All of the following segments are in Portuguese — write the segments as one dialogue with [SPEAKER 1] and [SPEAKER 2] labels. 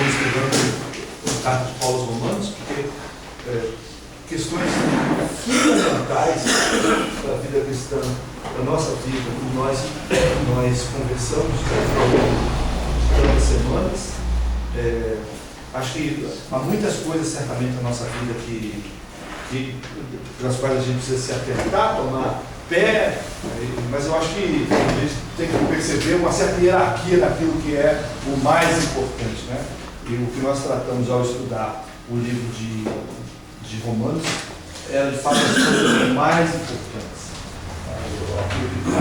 [SPEAKER 1] estamos estudando a carta de Paulo aos Romanos, porque questões fundamentais para a vida cristã, para a nossa vida, como nós conversamos todas as semanas. Acho que há muitas coisas certamente na nossa vida das quais a gente precisa se atentar, tomar pé, mas eu acho que a gente tem que perceber uma certa hierarquia daquilo que é o mais importante, né? E o que nós tratamos ao estudar o livro de Romanos era de fato as coisas mais importantes.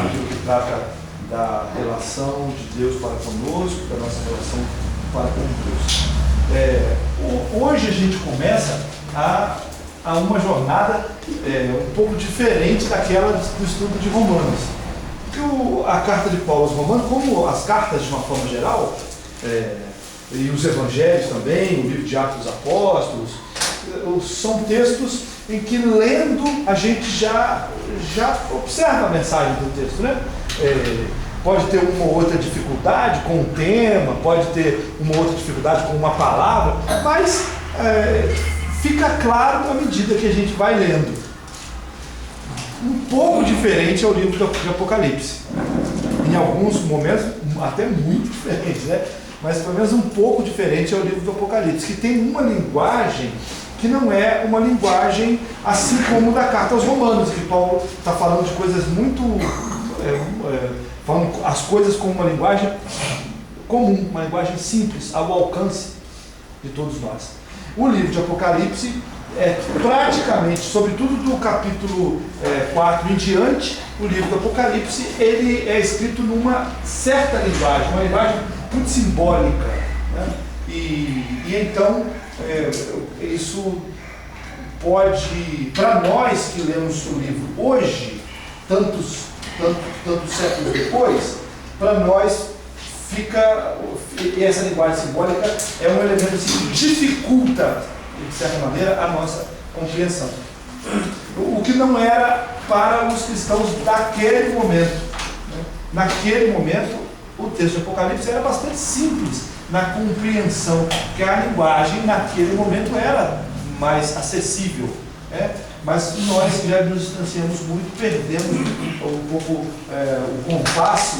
[SPEAKER 1] Aquilo que trata da relação de Deus para conosco, da nossa relação para com Deus. Hoje a gente começa a uma jornada um pouco diferente daquela do estudo de Romanos. Porque a carta de Paulo aos Romanos, como as cartas de uma forma geral, e os evangelhos também, o livro de Atos dos Apóstolos, são textos em que lendo a gente já observa a mensagem do texto, né? Pode ter uma ou outra dificuldade com o tema, pode ter uma outra dificuldade com uma palavra, mas fica claro à medida que a gente vai lendo. Um pouco diferente é o livro de Apocalipse. Em alguns momentos, até muito diferente, né? Mas pelo menos um pouco diferente é o livro do Apocalipse, que tem uma linguagem que não é uma linguagem assim como da carta aos Romanos, que Paulo está falando de coisas muito... falando as coisas com uma linguagem comum, uma linguagem simples, ao alcance de todos nós. O livro de Apocalipse praticamente, sobretudo do capítulo 4 em diante, o livro do Apocalipse, ele é escrito numa certa linguagem, uma linguagem muito simbólica, né? E então, isso pode, para nós que lemos o livro hoje, tantos séculos depois, para nós fica, essa linguagem simbólica é um elemento assim, que dificulta, de certa maneira, a nossa compreensão. O que não era para os cristãos daquele momento, né? Naquele momento, o texto de Apocalipse era bastante simples na compreensão, porque a linguagem naquele momento era mais acessível, né? Mas nós já nos distanciamos muito, perdemos um pouco o compasso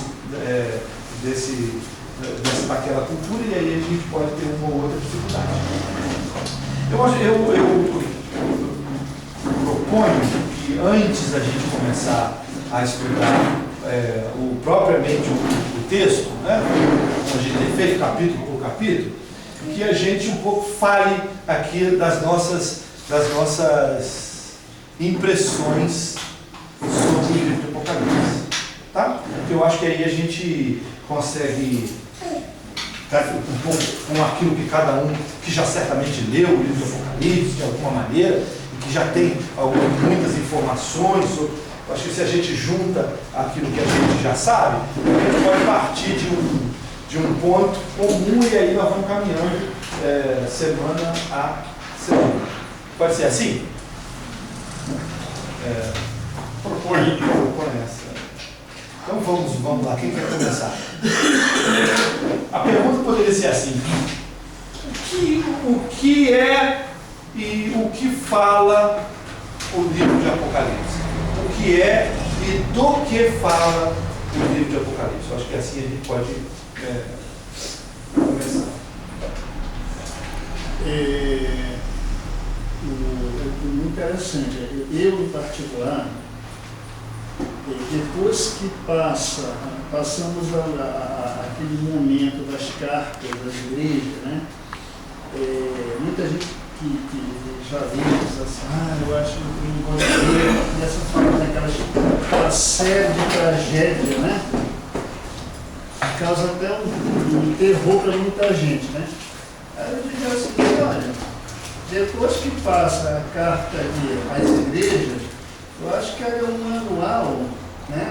[SPEAKER 1] daquela cultura, e aí a gente pode ter uma ou outra dificuldade. Eu proponho que antes da gente começar a estudar propriamente o texto, né, a gente tem feito capítulo por capítulo, que a gente um pouco fale aqui das nossas impressões sobre o livro do Apocalipse, tá? Porque eu acho que aí a gente consegue um pouco com aquilo que cada um que já certamente leu o livro do Apocalipse de alguma maneira e que já tem muitas informações sobre. Eu acho que se a gente junta aquilo que a gente já sabe, a gente pode partir de um ponto comum e aí nós vamos caminhando semana a semana. Pode ser assim? Propõe essa. Então vamos lá, quem quer começar? A pergunta poderia ser assim: o que é e o que fala o livro de Apocalipse? O que é e do que fala o livro de Apocalipse? Eu acho que assim a gente pode começar.
[SPEAKER 2] É muito interessante. Eu, em particular, depois que passamos aquele momento das cartas das igrejas, né? Muita gente que já viu diz assim, eu acho que o brasileiro começa a falar daquela série de tragédia, né? Que causa até um terror para muita gente, né? Aí eu digo assim, olha, depois que passa a carta às igrejas, eu acho que é um manual, né,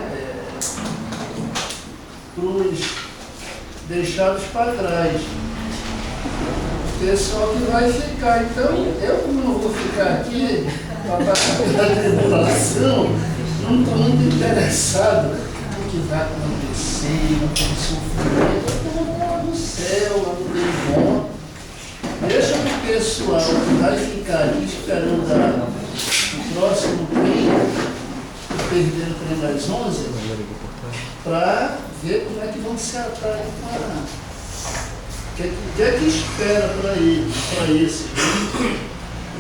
[SPEAKER 2] para os deixados para trás. O pessoal que vai ficar. Então, eu não vou ficar aqui para passar pela tribulação, não estou muito interessado no que vai acontecer, no que sofrimento. Eu estou lá no céu, lá no bem bom. pessoal vai ficar ali esperando o próximo trem, perder o trem das 11, para ver como é que vão se atar aí o que é que espera para ele, para esse,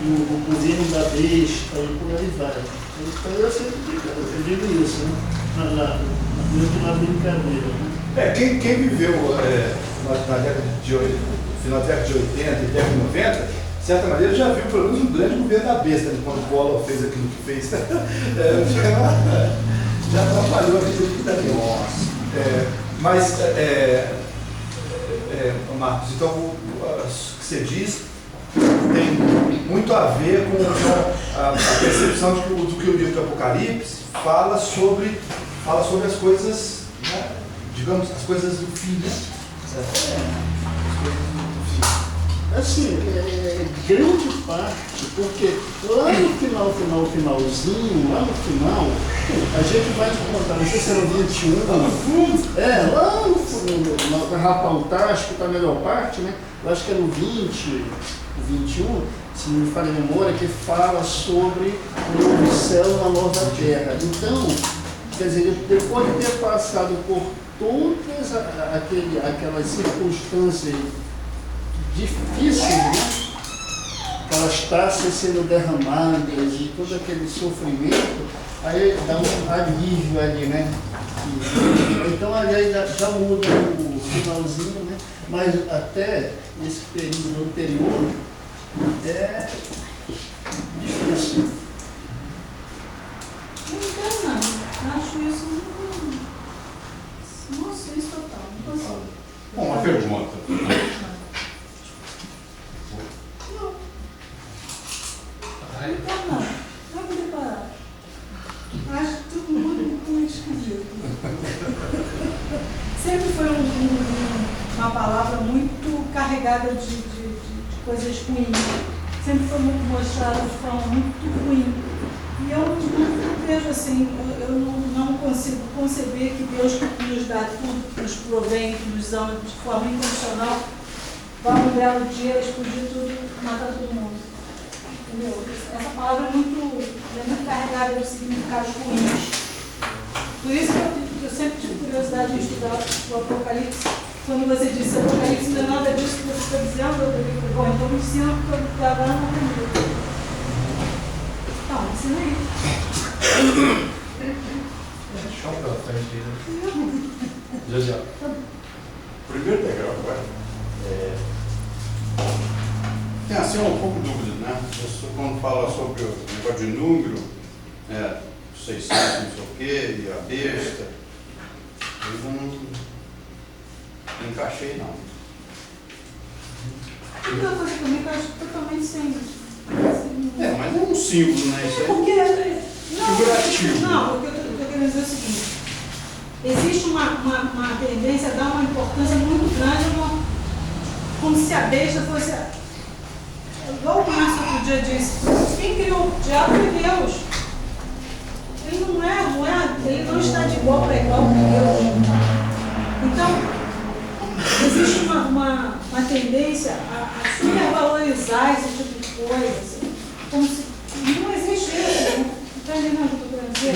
[SPEAKER 2] o governo da besta e por aí vai. Então eu sempre digo isso, né? Na brincadeira. Né?
[SPEAKER 1] Quem viveu na década de 80, final da década de 80 e década de 90, de certa maneira já viu pelo menos um grande governo da besta, né, quando o Collor fez aquilo que fez. Já atrapalhou a vida de também. Mas, Marcos, então o que você diz tem muito a ver com a percepção do que o livro do Apocalipse fala sobre as coisas, né, digamos, as coisas do fim, né?
[SPEAKER 2] Assim, grande parte, porque lá no finalzinho, lá no final, a gente vai te contar, não sei se era o 21, lá no Rapaltar, acho que está a melhor parte, né? Eu acho que é no 20, 21, se não me falha a memória, que fala sobre o novo céu e uma nova terra. Então, quer dizer, depois de ter passado por todas aquelas circunstâncias difíceis, né? Aquelas taças sendo derramadas e todo aquele sofrimento, aí dá um alívio ali, né? Então ali já muda o finalzinho, né? Mas até esse período anterior é difícil.
[SPEAKER 3] Não, acho isso nossa, isso total, não consigo.
[SPEAKER 4] Bom, uma pergunta.
[SPEAKER 3] Não, vai me deparar. Acho tudo muito esquisito. Sempre foi uma palavra muito carregada de coisas ruins. Sempre foi muito mostrada de forma muito ruim. E eu não vejo assim, eu não consigo conceber que Deus nos dá tudo, nos provém, que nos ama de forma incondicional, vai um belo dia explodir tudo, matar todo mundo. Entendeu? Essa palavra é muito carregada de significados ruins. Por isso que eu sempre tive curiosidade de estudar o Apocalipse. Quando você disse Apocalipse, não é nada disso que você está dizendo, eu falei, bom, então me ensina porque eu agora não aprendi. Então, ensina aí.
[SPEAKER 1] Chão pela frente aí.
[SPEAKER 4] José. Primeiro degrau agora. Tem assim um pouco de dúvida, né? Isso, quando fala sobre o negócio de número, 600, não sei o quê, e a besta, eu não encaixei, não.
[SPEAKER 3] Outra coisa também que eu acho totalmente sem
[SPEAKER 4] Mas é um símbolo, né? Isso
[SPEAKER 3] porque,
[SPEAKER 4] figurativo.
[SPEAKER 3] não, o que eu estou querendo dizer é o seguinte: existe uma tendência a dar uma importância muito grande, como se a besta fosse. Igual o Márcio outro dia disse, quem criou o diabo foi Deus. Ele ele não está de igual para igual com Deus. Então, existe uma tendência a supervalorizar esse tipo de coisa, assim, como se não existe isso. Não está entendendo o que eu estou querendo dizer?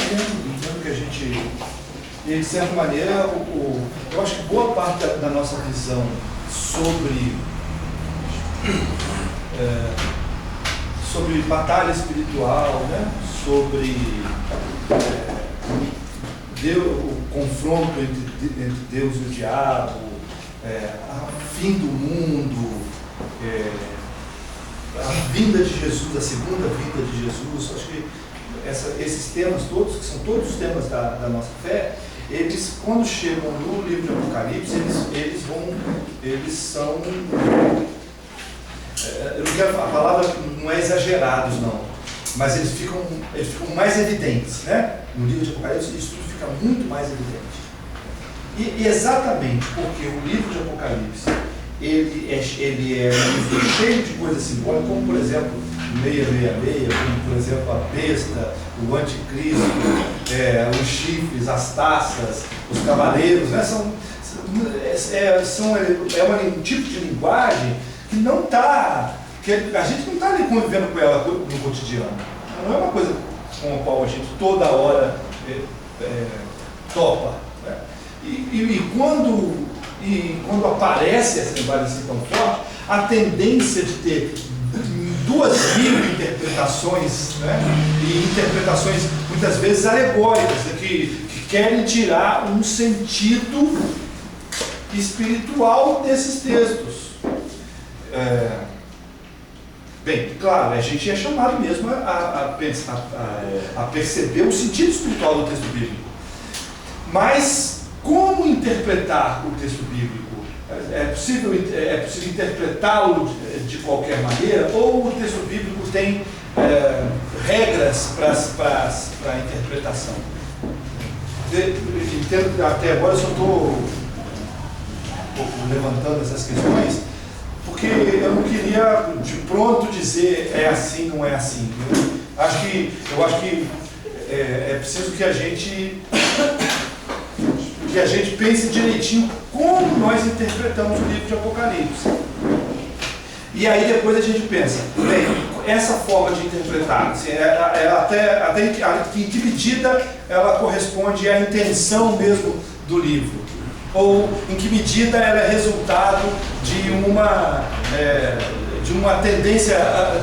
[SPEAKER 1] Entendo que a gente, de certa maneira, eu acho que boa parte da nossa visão sobre batalha espiritual, né? Sobre o confronto entre Deus e o diabo, fim do mundo, a vinda de Jesus, a segunda vinda de Jesus. Acho que esses temas todos, que são todos os temas da nossa fé, eles, quando chegam no livro de Apocalipse, eles são... eu não quero, a palavra não é exagerados, não, mas eles ficam mais evidentes, né? No livro de Apocalipse isso tudo fica muito mais evidente. E exatamente porque o livro de Apocalipse ele é um livro cheio de coisas simbólicas, como por exemplo 666, como por exemplo a besta, o anticristo, os chifres, as taças, os cavaleiros, né? É um tipo de linguagem que não está que a gente não está ali convivendo com ela no cotidiano. Não é uma coisa com a qual a gente toda hora topa. Né? E quando aparece essa linguagem assim tão forte, a tendência de ter 2.000 interpretações, né? E interpretações muitas vezes alegóricas, que querem tirar um sentido espiritual desses textos. Bem, claro, a gente é chamado mesmo a perceber o sentido espiritual do texto bíblico. Mas como interpretar o texto bíblico? É possível interpretá-lo de qualquer maneira? Ou o texto bíblico tem regras para a interpretação? Entendo, até agora eu só estou levantando essas questões, porque eu não queria de pronto dizer é assim, não é assim. Eu acho que é preciso que a gente pense direitinho como nós interpretamos o livro de Apocalipse. E aí depois a gente pensa, bem, essa forma de interpretar, assim, ela até em que medida ela corresponde à intenção mesmo do livro? Ou em que medida ela é resultado de uma tendência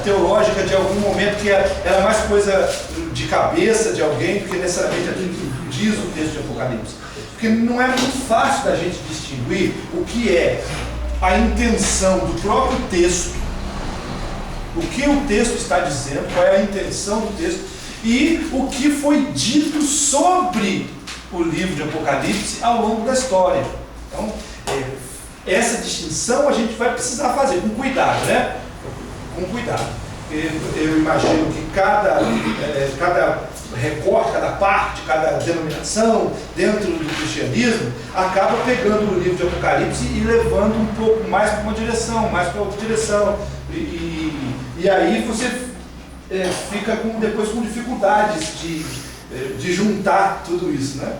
[SPEAKER 1] teológica de algum momento que era mais coisa de cabeça de alguém do que necessariamente aquilo que diz o texto de Apocalipse? Porque não é muito fácil da gente distinguir o que é a intenção do próprio texto, o que o texto está dizendo, qual é a intenção do texto, e o que foi dito sobre o livro de Apocalipse ao longo da história. Então, essa distinção a gente vai precisar fazer com cuidado, né? Com cuidado. Eu imagino que cada recorte, cada parte, cada denominação dentro do cristianismo acaba pegando o livro de Apocalipse e levando um pouco mais para uma direção, mais para outra direção. E aí você fica depois com dificuldades de juntar tudo isso, né?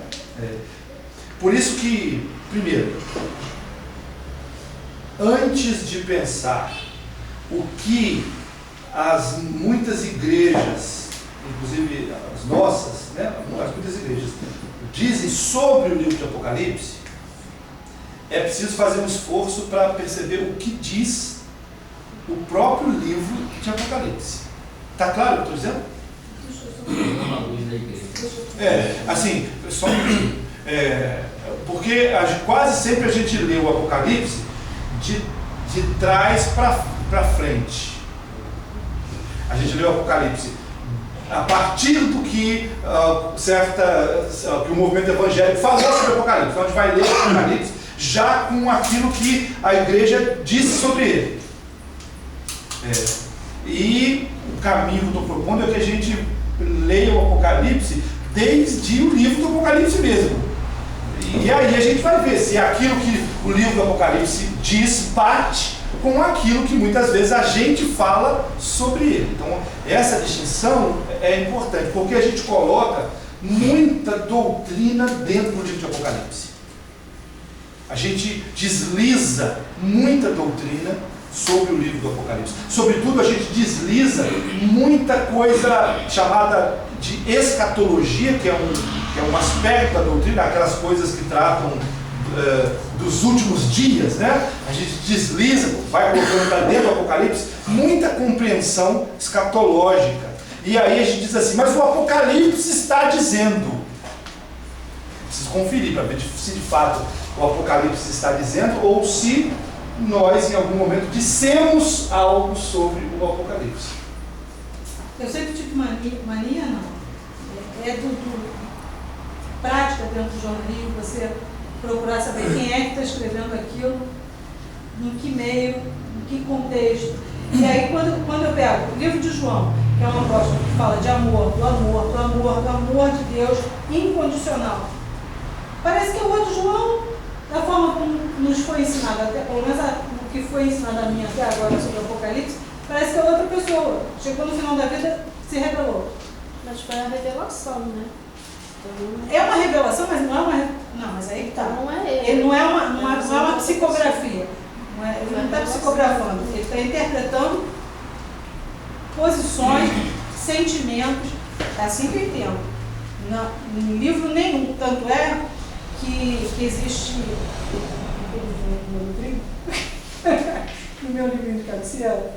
[SPEAKER 1] Por isso que, primeiro, antes de pensar o que as muitas igrejas, inclusive as nossas, né, as muitas igrejas, dizem sobre o livro de Apocalipse, é preciso fazer um esforço para perceber o que diz o próprio livro de Apocalipse. Está claro o que eu estou dizendo? Assim, só um minuto. Porque quase sempre a gente lê o Apocalipse de trás para frente. A gente lê o Apocalipse a partir do que que o movimento evangélico falou sobre o Apocalipse. Então a gente vai ler o Apocalipse já com aquilo que a igreja disse sobre ele. E o caminho que eu estou propondo é que a gente leia o Apocalipse desde o livro do Apocalipse mesmo. E aí a gente vai ver se aquilo que o livro do Apocalipse diz bate com aquilo que muitas vezes a gente fala sobre ele. Então essa distinção é importante, porque a gente coloca muita doutrina dentro do livro de Apocalipse. A gente desliza muita doutrina sobre o livro do Apocalipse. Sobretudo a gente desliza muita coisa chamada de escatologia, que é um aspecto da doutrina, aquelas coisas que tratam dos últimos dias, né? A gente desliza, vai colocando para dentro do Apocalipse muita compreensão escatológica. E aí a gente diz assim, mas o Apocalipse está dizendo. Preciso conferir para ver se de fato o Apocalipse está dizendo ou se nós, em algum momento, dissemos algo sobre o Apocalipse.
[SPEAKER 3] Eu sei que tipo mania não. É prática dentro do jornalismo, você procurar saber quem é que está escrevendo aquilo, em que meio, em que contexto. E aí, quando eu pego o livro de João, que é um apóstolo que fala de amor, do amor de Deus incondicional, parece que é o outro João, da forma como nos foi ensinado, até pelo menos o que foi ensinado a mim até agora sobre o Apocalipse, parece que é outra pessoa. Chegou no final da vida, se revelou.
[SPEAKER 5] Mas foi a revelação, né?
[SPEAKER 3] É uma revelação, mas não é uma. Não, mas aí tá.
[SPEAKER 5] Não é ele.
[SPEAKER 3] Ele não é uma psicografia. Ele não está psicografando. Ele está interpretando posições, sentimentos, é assim que eu entendo. Não, em livro nenhum, tanto é que existe no meu livrinho de cabeceira,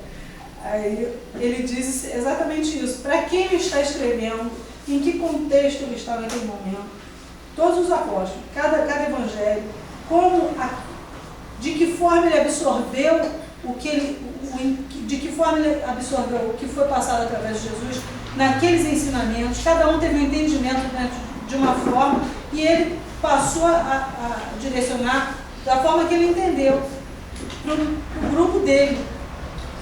[SPEAKER 3] aí ele diz exatamente isso. Para quem ele está escrevendo, em que contexto ele está naquele momento, todos os apóstolos, cada evangelho, de que forma ele absorveu de que forma ele absorveu o que foi passado através de Jesus, naqueles ensinamentos, cada um teve um entendimento dentro de uma forma e ele passou a direcionar da forma que ele entendeu para o grupo dele.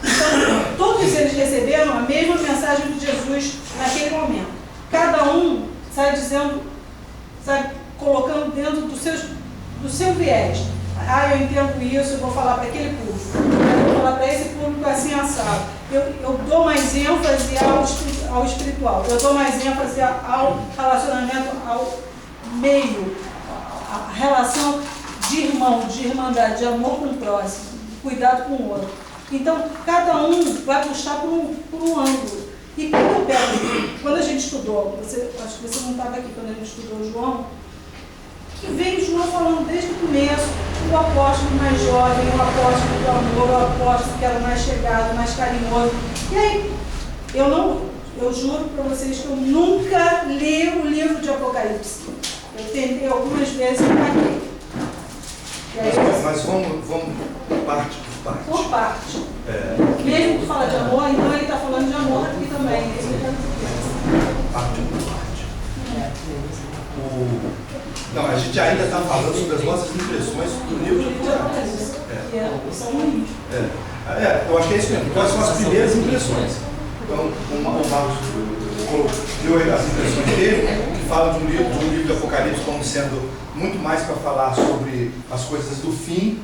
[SPEAKER 3] Então, todos eles receberam a mesma mensagem de Jesus naquele momento. Cada um sai dizendo, sai colocando dentro do seu viés. Eu entendo isso, eu vou falar para aquele público. Eu vou falar para esse público assim assado. Eu dou mais ênfase ao espiritual. Eu dou mais ênfase ao relacionamento, ao meio, a relação de irmão, de irmandade, de amor com o próximo, cuidado com o outro. Então, cada um vai puxar por um ângulo. E quando a gente estudou, acho que você não estava aqui quando a gente estudou João, que veio João falando desde o começo, o apóstolo mais jovem, o apóstolo do amor, o apóstolo que era mais chegado, mais carinhoso. E aí, eu juro para vocês que eu nunca li o livro de Apocalipse. Eu tentei algumas vezes e paguei.
[SPEAKER 1] Mas vamos parte por parte.
[SPEAKER 3] Por parte. Mesmo que fala de amor, então ele está falando de amor aqui também.
[SPEAKER 1] Parte por parte. Não, a gente ainda está falando sobre as nossas impressões do livro de Apocalipse. Eu acho que é isso mesmo. Quais são as primeiras impressões? Então, o Marcos deu as impressões dele, que fala de um livro de Apocalipse como sendo muito mais para falar sobre as coisas do fim.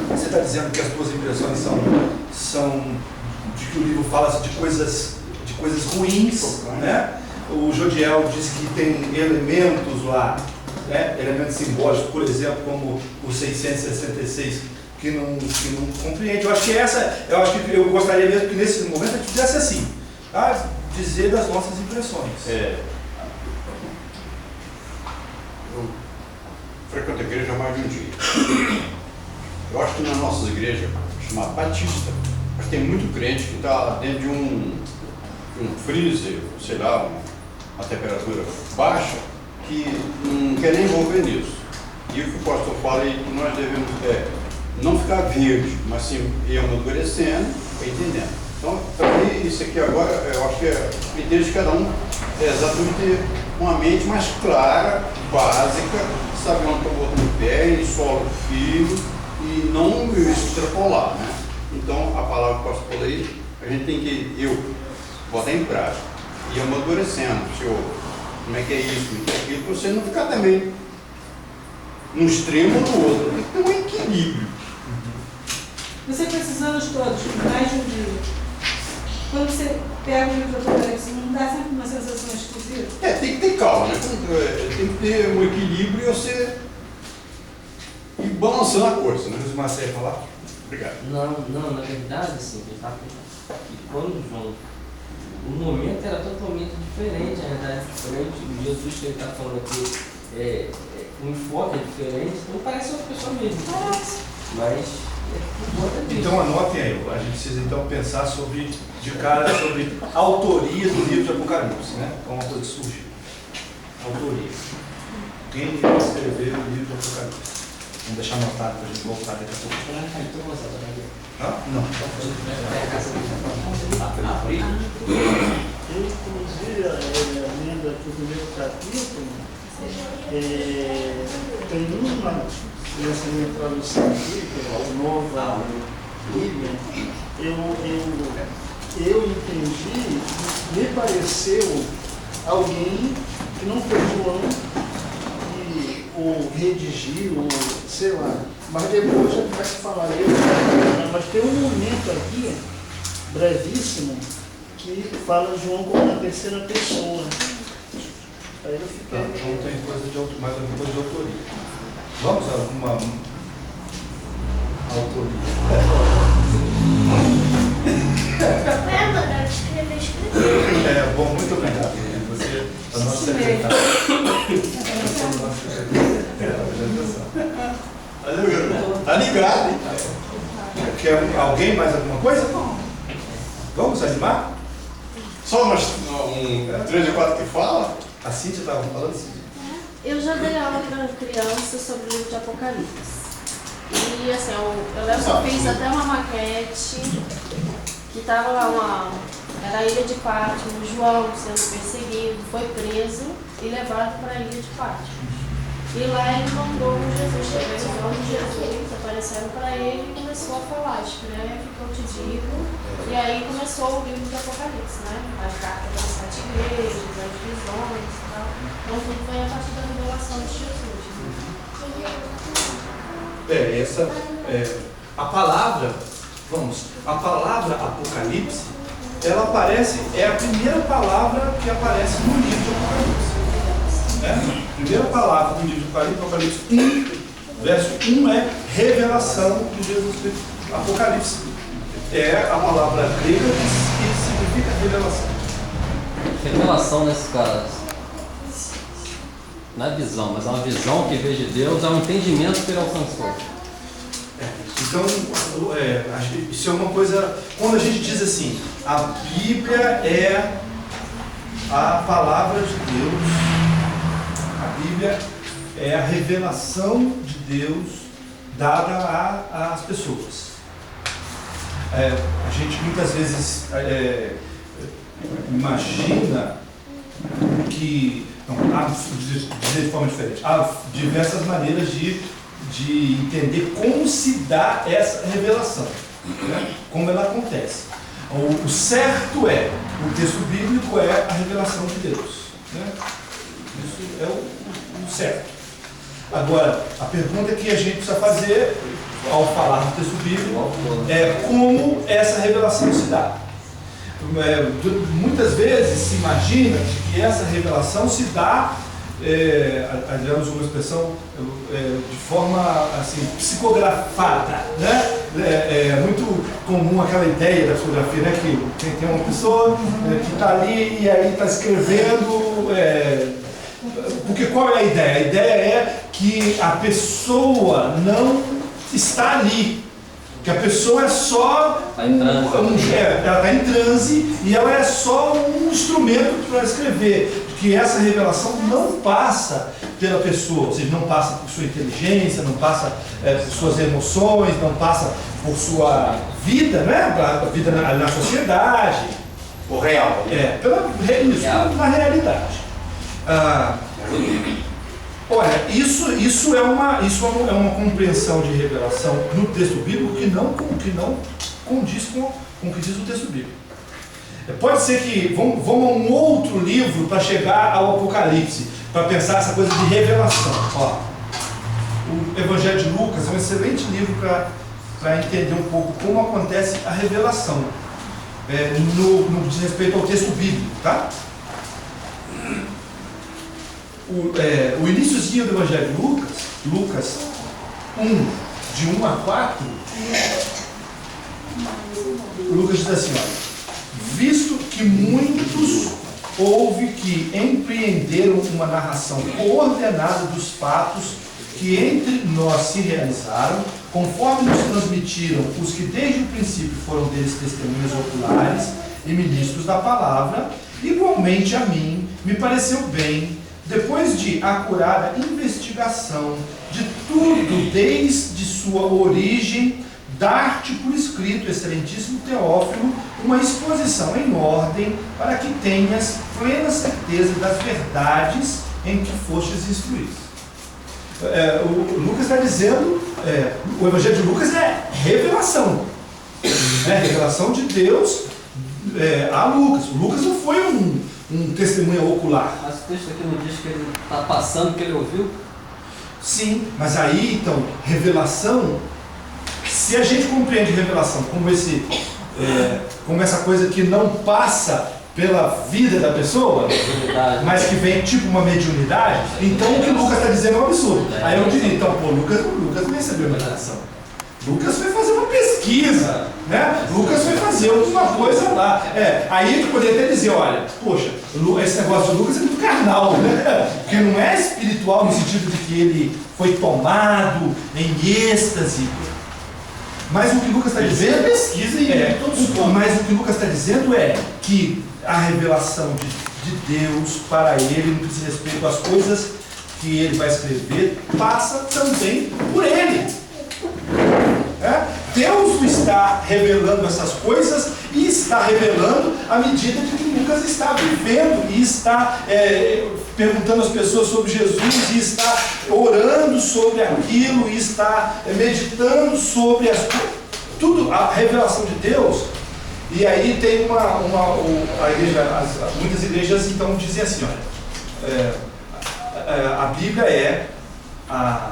[SPEAKER 1] Você está dizendo que as tuas impressões são de que o livro fala de coisas ruins, né? O Jodiel diz que tem elementos lá, né? Elementos simbólicos, por exemplo, como o 666, que não compreende. Eu acho que eu gostaria mesmo que nesse momento a gente fizesse assim, tá? Dizer das nossas impressões.
[SPEAKER 4] Eu frequento a igreja há mais de um dia. Eu acho que nas nossas igrejas, chamada Batista, acho que tem muito crente que está dentro de um freezer, sei lá, uma temperatura baixa, que não quer nem envolver nisso. E o que o pastor fala é que nós devemos não ficar verde, mas sim ir amadurecendo e entendendo. Então, isso aqui agora, eu acho que o interesse de cada um é exatamente ter uma mente mais clara, básica, saber onde está botando o pé, em solo firme, e não extrapolar, né? Então, a palavra que o pastor falou aí, a gente tem que, botar em prática, e amadurecendo, como é que é isso, como é que é aquilo, para você não ficar também num extremo ou no outro, tem que ter um equilíbrio.
[SPEAKER 3] Você precisamos todos, mais de um livro. Quando você pega o livro do Apocalipse, não dá sempre uma sensação exclusiva?
[SPEAKER 4] Tem que ter calma, né? Tem que ter um equilíbrio e você ir balançando a coisa, né?
[SPEAKER 1] Luiz Marcelo falar?
[SPEAKER 4] Obrigado.
[SPEAKER 6] Não, na verdade, assim, eu estava pensando que quando João, o momento era totalmente diferente, a realidade é diferente, o Jesus que ele está falando aqui, o enfoque é diferente, então parece outra pessoa mesmo. Mas
[SPEAKER 1] então anotem aí, a gente precisa então pensar de cara sobre a autoria do livro de Apocalipse, né? É uma coisa que surgiu. Autoria. Quem escreveu o livro de Apocalipse? Vamos deixar anotado para a gente voltar daqui a pouco. Não.
[SPEAKER 2] Inclusive, lendo aqui o primeiro capítulo, tem uma, nessa minha tradução aqui, que é a Nova Bíblia, eu entendi, me pareceu alguém que não foi João, ou redigiu, ou sei lá, mas depois já vai se falar mas tem um momento aqui, brevíssimo, que fala João como na terceira pessoa. Aí eu fiquei...
[SPEAKER 1] Não tem mais alguma coisa de autoria. Vamos a alguma autoria?
[SPEAKER 5] Mano, escrever
[SPEAKER 1] ligado, hein? Quer alguém mais alguma coisa? Vamos animar?
[SPEAKER 4] Só um 3 ou 4 que fala?
[SPEAKER 1] A Cíntia estava falando assim.
[SPEAKER 5] Eu já dei aula para crianças sobre o livro de Apocalipse. E assim, eu fiz até uma maquete que estava lá era a ilha de Pátmos, João sendo perseguido, foi preso e levado para a ilha de Pátmos. E lá ele mandou Jesus, chegou em nome de Jesus, apareceram para ele e começou a falar, escreve o que eu te digo. E aí começou o livro de Apocalipse, né? A carta das 7 igrejas, as visões e tal. Então tudo vem a partir da revelação de Jesus.
[SPEAKER 1] A palavra Apocalipse, ela aparece, é a primeira palavra que aparece no livro de Apocalipse. Né? A primeira palavra do livro de Apocalipse 1, verso 1 é revelação de Jesus Cristo. Apocalipse é a palavra grega que significa revelação.
[SPEAKER 7] Revelação nesse caso, não é visão, mas é uma visão que veio de Deus, é um entendimento que ele alcançou.
[SPEAKER 1] Então, isso é uma coisa, quando a gente diz assim, a Bíblia é a palavra de Deus, a Bíblia é a revelação de Deus dada às pessoas. A gente muitas vezes imagina que, dizer de forma diferente, há diversas maneiras de entender como se dá essa revelação, né? Como ela acontece. O certo o texto bíblico é a revelação de Deus, né? Isso é o certo. Agora, a pergunta que a gente precisa fazer ao falar do texto bíblico é como essa revelação se dá. Muitas vezes se imagina que essa revelação se dá, aliás, uma expressão de forma assim, psicografada, né? É muito comum aquela ideia da fotografia, né? Que tem uma pessoa que está ali e aí está escrevendo. Porque qual é a ideia? A ideia é que a pessoa não está ali. Que a pessoa é só ela está em transe e ela é só um instrumento para escrever. Que essa revelação não passa pela pessoa, ou seja, não passa por sua inteligência, não passa por suas emoções, não passa por sua vida, né? A vida na sociedade.
[SPEAKER 4] O real.
[SPEAKER 1] Na realidade. Olha, isso é uma compreensão de revelação no texto bíblico que não condiz com o que diz o texto bíblico. Pode ser que vamos a um outro livro para chegar ao Apocalipse, para pensar essa coisa de revelação. O Evangelho de Lucas é um excelente livro para entender um pouco como acontece a revelação no que diz respeito ao texto bíblico, tá? O iníciozinho do Evangelho de Lucas 1, de 1 a 4, Lucas diz assim, olha, visto que muitos houve que empreenderam uma narração coordenada dos fatos que entre nós se realizaram, conforme nos transmitiram os que desde o princípio foram deles testemunhas oculares e ministros da palavra, igualmente a mim me pareceu bem, depois de acurada investigação de tudo desde sua origem, dar-te por escrito, excelentíssimo Teófilo, uma exposição em ordem para que tenhas plena certeza das verdades em que fostes instruídos. O Lucas está dizendo, o Evangelho de Lucas é revelação, revelação de Deus a Lucas. O Lucas não foi um testemunha ocular.
[SPEAKER 7] Mas o texto aqui não diz que ele está passando o que ele ouviu?
[SPEAKER 1] Sim, mas aí então, revelação, se a gente compreende revelação como essa coisa que não passa pela vida da pessoa, mas que vem tipo uma mediunidade, então o que Lucas está dizendo é um absurdo. Aí eu diria, então, Lucas não recebeu uma revelação. Lucas foi fazer uma pesquisa, né? Lucas foi fazer alguma coisa lá. Aí a gente poderia até dizer, olha, poxa, esse negócio de Lucas é muito carnal, né? Porque não é espiritual no sentido de que ele foi tomado em êxtase Mas o que Lucas está dizendo
[SPEAKER 2] pesquisa e todos os pontos.
[SPEAKER 1] mas o que Lucas está dizendo é que a revelação de Deus para ele, no que diz respeito às coisas que ele vai escrever, passa também por ele. Deus está revelando essas coisas e está revelando à medida de que Lucas está vivendo e está perguntando às pessoas sobre Jesus e está orando sobre aquilo e está meditando sobre as coisas. Tudo, a revelação de Deus. E aí tem a igreja, muitas igrejas então dizem assim, olha, a Bíblia é a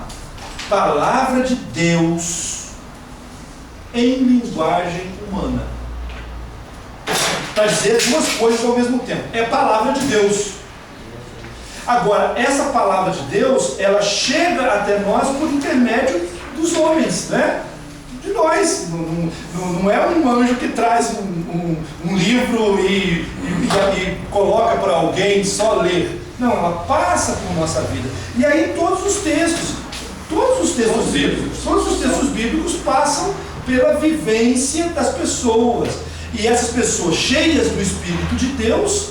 [SPEAKER 1] palavra de Deus em linguagem humana. Para dizer duas coisas ao mesmo tempo. É a palavra de Deus. Agora, essa palavra de Deus, ela chega até nós por intermédio dos homens, né? De nós. Não é um anjo que traz um livro e coloca para alguém só ler. Não, ela passa por nossa vida. E aí todos os textos bíblicos passam pela vivência das pessoas. E essas pessoas cheias do Espírito de Deus,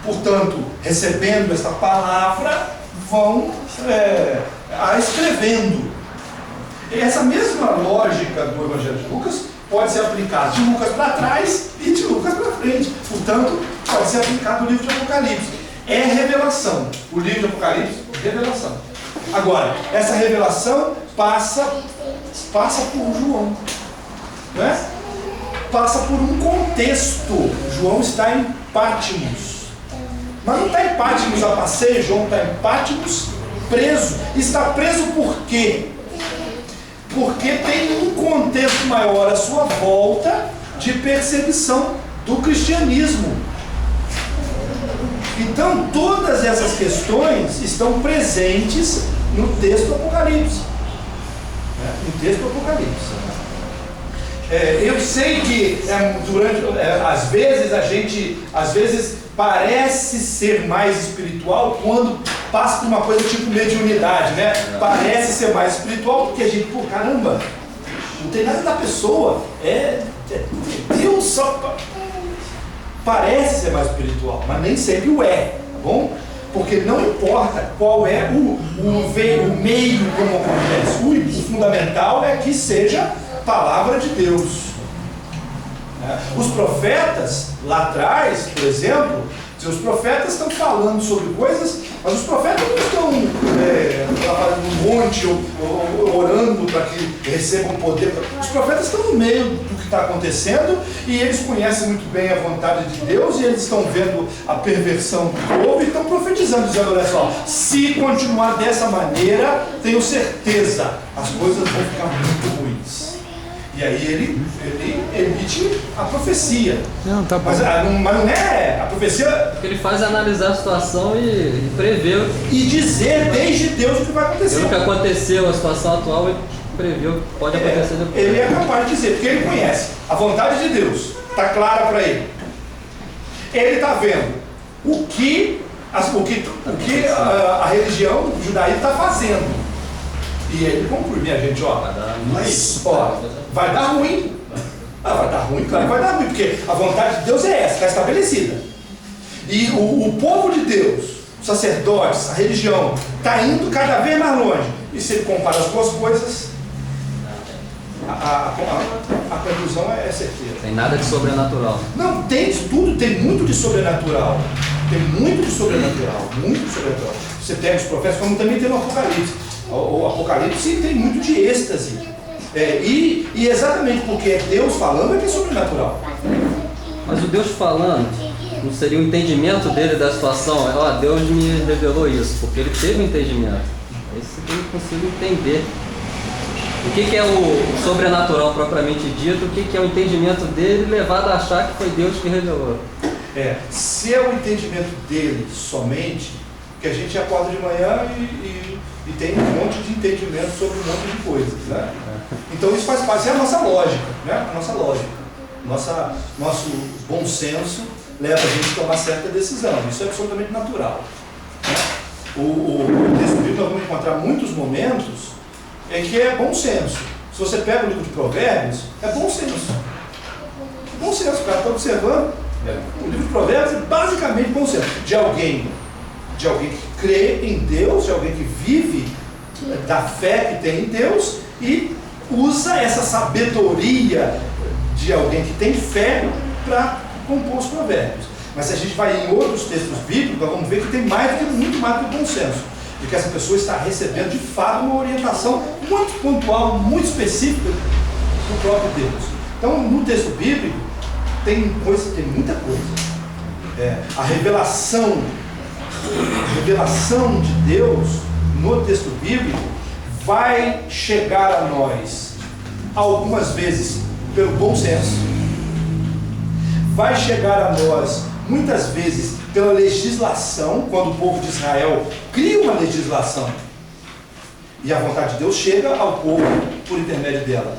[SPEAKER 1] portanto, recebendo esta palavra, vão a escrevendo. Essa mesma lógica do Evangelho de Lucas pode ser aplicada de Lucas para trás e de Lucas para frente. Portanto, pode ser aplicado no livro de Apocalipse. É revelação. O livro de Apocalipse, revelação. Agora, essa revelação passa por João. Né? Passa por um contexto. João está em Pátimos. Mas não está em Pátimos a passeio, João está em Pátimos preso. Está preso por quê? Porque tem um contexto maior à sua volta de perseguição do cristianismo. Então, todas essas questões estão presentes no texto do Apocalipse. No texto do Apocalipse. Eu sei que às vezes a gente parece ser mais espiritual quando passa por uma coisa tipo mediunidade, né? Parece ser mais espiritual porque a gente, caramba, não tem nada da pessoa, Deus só parece ser mais espiritual, mas nem sempre o é, tá bom? Porque não importa qual é o meio como acontece, o fundamental é que seja palavra de Deus. Os profetas lá atrás, por exemplo, os profetas estão falando sobre coisas, mas os profetas não estão no monte ou orando para que recebam poder. Os profetas estão no meio do que está acontecendo e eles conhecem muito bem a vontade de Deus e eles estão vendo a perversão do povo e estão profetizando, dizendo, olha só, se continuar dessa maneira, tenho certeza, as coisas vão ficar muito ruins. E aí ele emite a profecia. Não, tá bom. Mas não é a profecia.
[SPEAKER 7] Porque ele faz analisar a situação e prever.
[SPEAKER 1] E dizer desde Deus o que vai acontecer.
[SPEAKER 7] Pelo que aconteceu, a situação atual, ele preveu o que pode acontecer depois.
[SPEAKER 1] Ele é capaz de dizer, porque ele conhece a vontade de Deus, está clara para ele. Ele está vendo o que a religião judaica está fazendo. E ele conclui, minha gente, vai dar ruim. Vai dar ruim, claro que vai dar ruim, porque a vontade de Deus é essa, está estabelecida. E o povo de Deus, os sacerdotes, a religião, está indo cada vez mais longe. E se ele compara as duas coisas, a conclusão é certeira.
[SPEAKER 7] Tem nada de sobrenatural.
[SPEAKER 1] Não, tem de tudo, tem muito de sobrenatural. Tem muito de sobrenatural, muito de sobrenatural. Você pega os profetas, como também tem no Apocalipse. O Apocalipse tem muito de êxtase. E exatamente porque é Deus falando é que é sobrenatural.
[SPEAKER 7] Mas o Deus falando não seria o entendimento dele da situação? Deus me revelou isso, porque ele teve um entendimento. Aí eu não consigo entender. O que é o sobrenatural propriamente dito, o que é o entendimento dele levado a achar que foi Deus que revelou?
[SPEAKER 1] Se é o entendimento dele somente, que a gente acorda de manhã e tem um monte de entendimento sobre um monte de coisas, né? Então isso faz parte, é a nossa lógica, né? A nossa lógica. Nosso bom senso leva a gente a tomar certa decisão. Isso é absolutamente natural. Né? O texto bíblico nós vamos encontrar muitos momentos em que é bom senso. Se você pega o livro de Provérbios, é bom senso. Bom senso, o cara está observando. O livro de Provérbios é basicamente bom senso. De alguém que crê em Deus, de alguém que vive da fé que tem em Deus e usa essa sabedoria de alguém que tem fé para compor os provérbios. Mas se a gente vai em outros textos bíblicos, nós vamos ver que tem muito mais do que bom senso. De que essa pessoa está recebendo de fato uma orientação muito pontual, muito específica do próprio Deus. Então, no texto bíblico, tem muita coisa. A revelação de Deus no texto bíblico vai chegar a nós algumas vezes pelo bom senso, vai chegar a nós muitas vezes pela legislação, quando o povo de Israel cria uma legislação e a vontade de Deus chega ao povo por intermédio dela.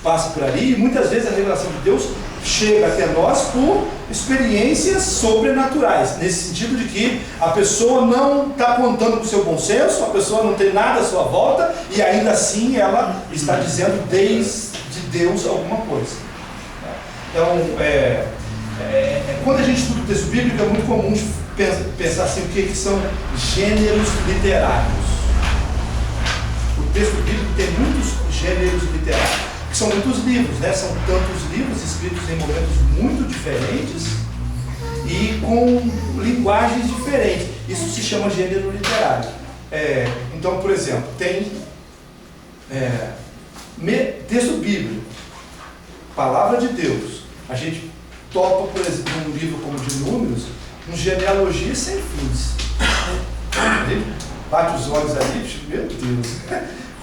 [SPEAKER 1] Passa por ali e muitas vezes a revelação de Deus chega até nós por experiências sobrenaturais, nesse sentido de que a pessoa não está contando com o seu bom senso, a pessoa não tem nada à sua volta e ainda assim ela está dizendo desde Deus alguma coisa. Então, quando a gente estuda o texto bíblico, é muito comum pensar assim, o que são gêneros literários. O texto bíblico tem muitos gêneros literários, que são muitos livros, né? São tantos livros escritos em momentos muito diferentes e com linguagens diferentes. Isso se chama gênero literário. Então, por exemplo, tem texto bíblico, palavra de Deus. A gente topa, por exemplo, num livro como de Números, um genealogia sem fins. Bate os olhos ali, meu Deus,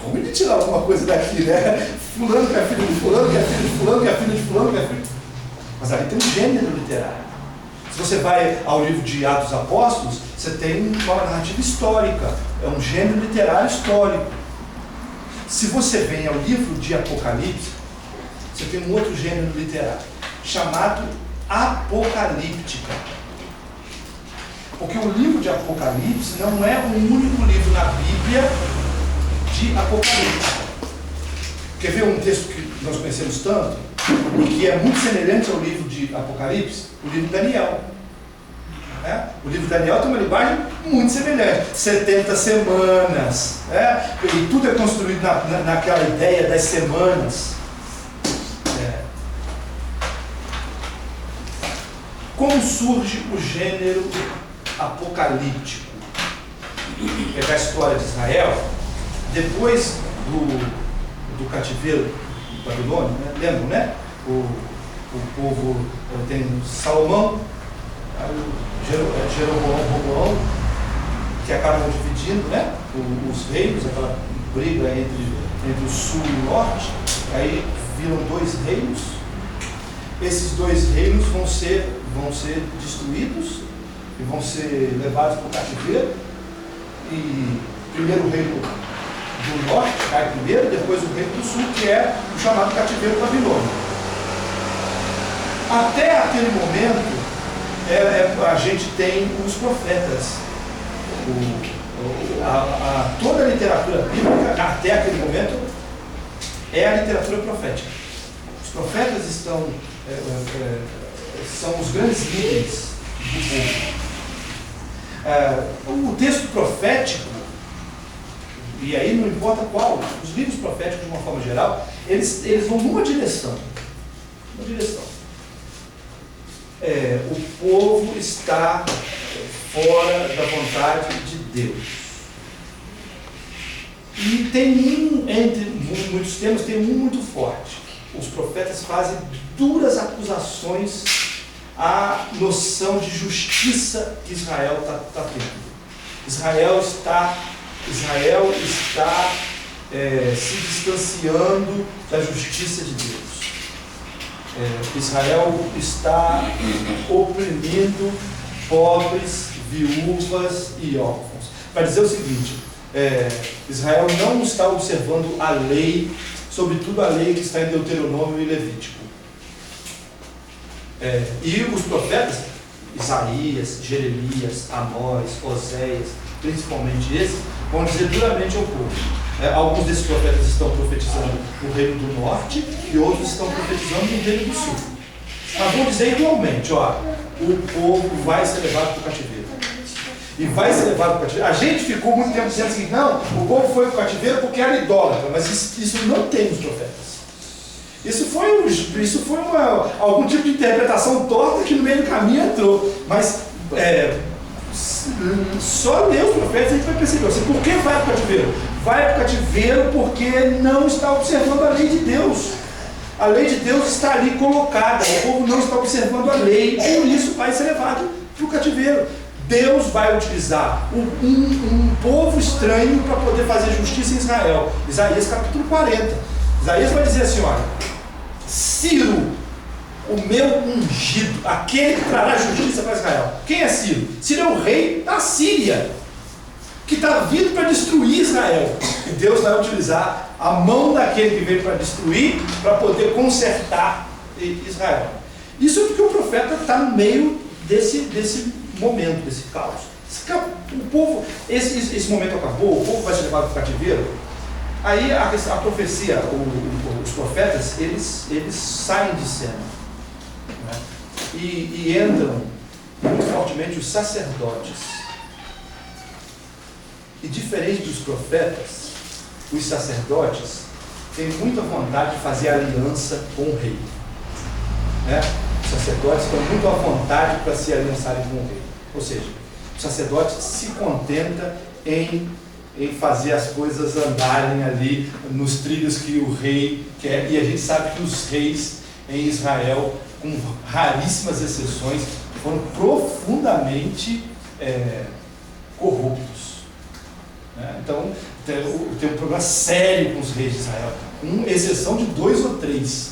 [SPEAKER 1] ruim de tirar alguma coisa daqui, né? Fulano que é filho de fulano, que é filho de fulano, que é filho de fulano, que é filho de... Mas ali tem um gênero literário. Se você vai ao livro de Atos dos Apóstolos, você tem uma narrativa histórica, é um gênero literário histórico. Se você vem ao livro de Apocalipse, você tem um outro gênero literário, chamado apocalíptica. Porque o livro de Apocalipse não é o único livro na Bíblia de Apocalipse. Quer ver um texto que nós conhecemos tanto, e que é muito semelhante ao livro de Apocalipse? O livro de Daniel. O livro de Daniel tem uma linguagem muito semelhante. 70 semanas. E tudo é construído naquela ideia das semanas. Como surge o gênero apocalíptico? Pegar a história de Israel, depois do cativeiro babilônico, né? Lembram, né? O povo tem Salomão, Jeroboão, que acabam dividindo, né? Os reinos, aquela briga entre o sul e o norte, aí viram dois reinos. Esses dois reinos vão ser destruídos e vão ser levados para o cativeiro. E primeiro o reino do norte cai primeiro, depois o reino do sul, que é o chamado cativeiro babilônico. Até aquele momento, a gente tem os profetas. Toda a literatura bíblica, até aquele momento, é a literatura profética. Os profetas são os grandes líderes do povo. O texto profético, e aí não importa qual, os livros proféticos de uma forma geral, eles vão numa direção. O povo está fora da vontade de Deus. E tem entre muitos temas, tem um muito forte. Os profetas fazem duras acusações à noção de justiça que Israel está tendo. Israel está se distanciando da justiça de Deus. Israel está oprimindo pobres, viúvas e órfãos. Para dizer o seguinte, Israel não está observando a lei, sobretudo a lei que está em Deuteronômio e Levítico. E os profetas, Isaías, Jeremias, Amós, Oséias, principalmente esses, vão dizer duramente ao povo: Alguns desses profetas estão profetizando no reino do norte e outros estão profetizando no reino do sul. Mas vou dizer igualmente, ó, o povo vai ser levado para o cativeiro. E vai ser levado para o cativeiro. A gente ficou muito tempo dizendo assim, não, o povo foi para o cativeiro porque era idólatra, mas isso não tem nos profetas. Isso foi algum tipo de interpretação torta que no meio do caminho entrou. Mas só ler os profetas a gente vai perceber. Assim, por que vai para o cativeiro? Vai para o cativeiro porque não está observando a lei de Deus. A lei de Deus está ali colocada, o povo não está observando a lei, por isso vai ser levado para o cativeiro. Deus vai utilizar um povo estranho para poder fazer justiça em Israel. Isaías capítulo 40. Isaías vai dizer assim, olha, Ciro, o meu ungido, aquele que trará justiça para Israel. Quem é Ciro? Ciro é o rei da Síria, que está vindo para destruir Israel. E Deus vai utilizar a mão daquele que veio para destruir, para poder consertar Israel. Isso é porque o profeta está no meio desse momento, desse caos. Esse momento acabou, o povo vai ser levado para o cativeiro. Aí a profecia, os profetas, eles saem de cena, né? E entram muito fortemente os sacerdotes. E diferente dos profetas, os sacerdotes têm muita vontade de fazer aliança com o rei, né? Os sacerdotes estão muito à vontade para se aliançarem com o rei. Ou seja, o sacerdote se contenta em fazer as coisas andarem ali nos trilhos que o rei quer. E a gente sabe que os reis em Israel, com raríssimas exceções, foram profundamente corruptos. Então, tem um problema sério com os reis de Israel, com exceção de 2 ou 3.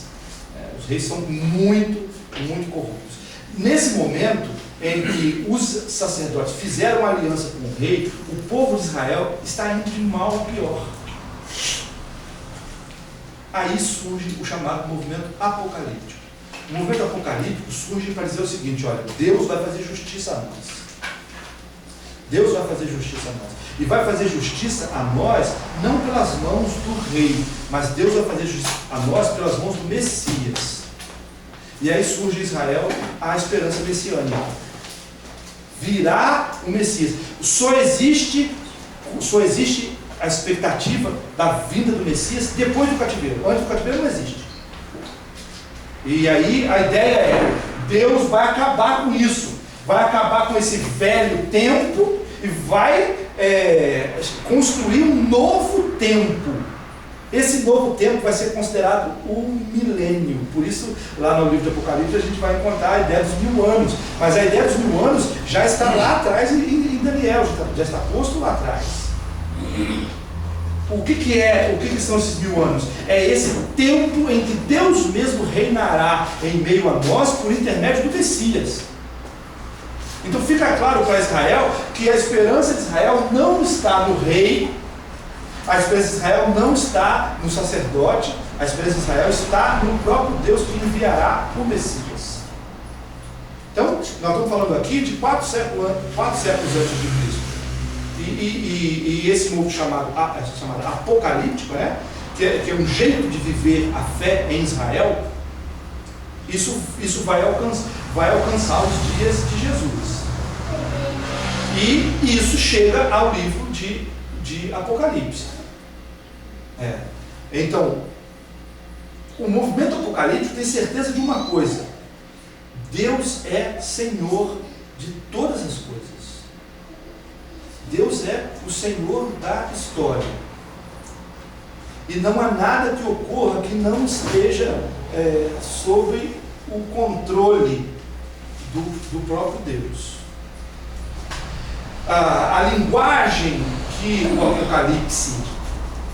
[SPEAKER 1] Os reis são muito, muito corruptos. Nesse momento em que os sacerdotes fizeram aliança com o rei, o povo de Israel está indo de mal a pior. Aí surge o chamado movimento apocalíptico. O movimento apocalíptico surge para dizer o seguinte, olha, Deus vai fazer justiça a nós. Deus vai fazer justiça a nós. E vai fazer justiça a nós, não pelas mãos do rei, mas Deus vai fazer justiça a nós pelas mãos do Messias. E aí surge em Israel a esperança messiânica. Virá o Messias. Só existe a expectativa da vinda do Messias depois do cativeiro. Antes do cativeiro não existe. E aí a ideia é, Deus vai acabar com isso. Vai acabar com esse velho tempo e vai construir um novo tempo. Esse novo tempo vai ser considerado o milênio. Por isso, lá no livro de Apocalipse, a gente vai encontrar a ideia dos 1000 anos. Mas a ideia dos 1000 anos já está lá atrás em Daniel, já está posto lá atrás. O que são esses 1000 anos? É esse tempo em que Deus mesmo reinará em meio a nós por intermédio do Messias. Então fica claro para Israel que a esperança de Israel não está no rei, a esperança de Israel não está no sacerdote, a esperança de Israel está no próprio Deus que enviará o Messias. Então, nós estamos falando aqui de 4 séculos antes de Cristo. E esse movo chamado apocalíptico, né, que é um jeito de viver a fé em Israel, isso vai alcançar os dias de Jesus. E isso chega ao livro de Apocalipse. Então, o movimento apocalíptico tem certeza de uma coisa: Deus é Senhor de todas as coisas. Deus é o Senhor da história. E não há nada que ocorra que não esteja sob o controle do próprio Deus. A linguagem que o Apocalipse,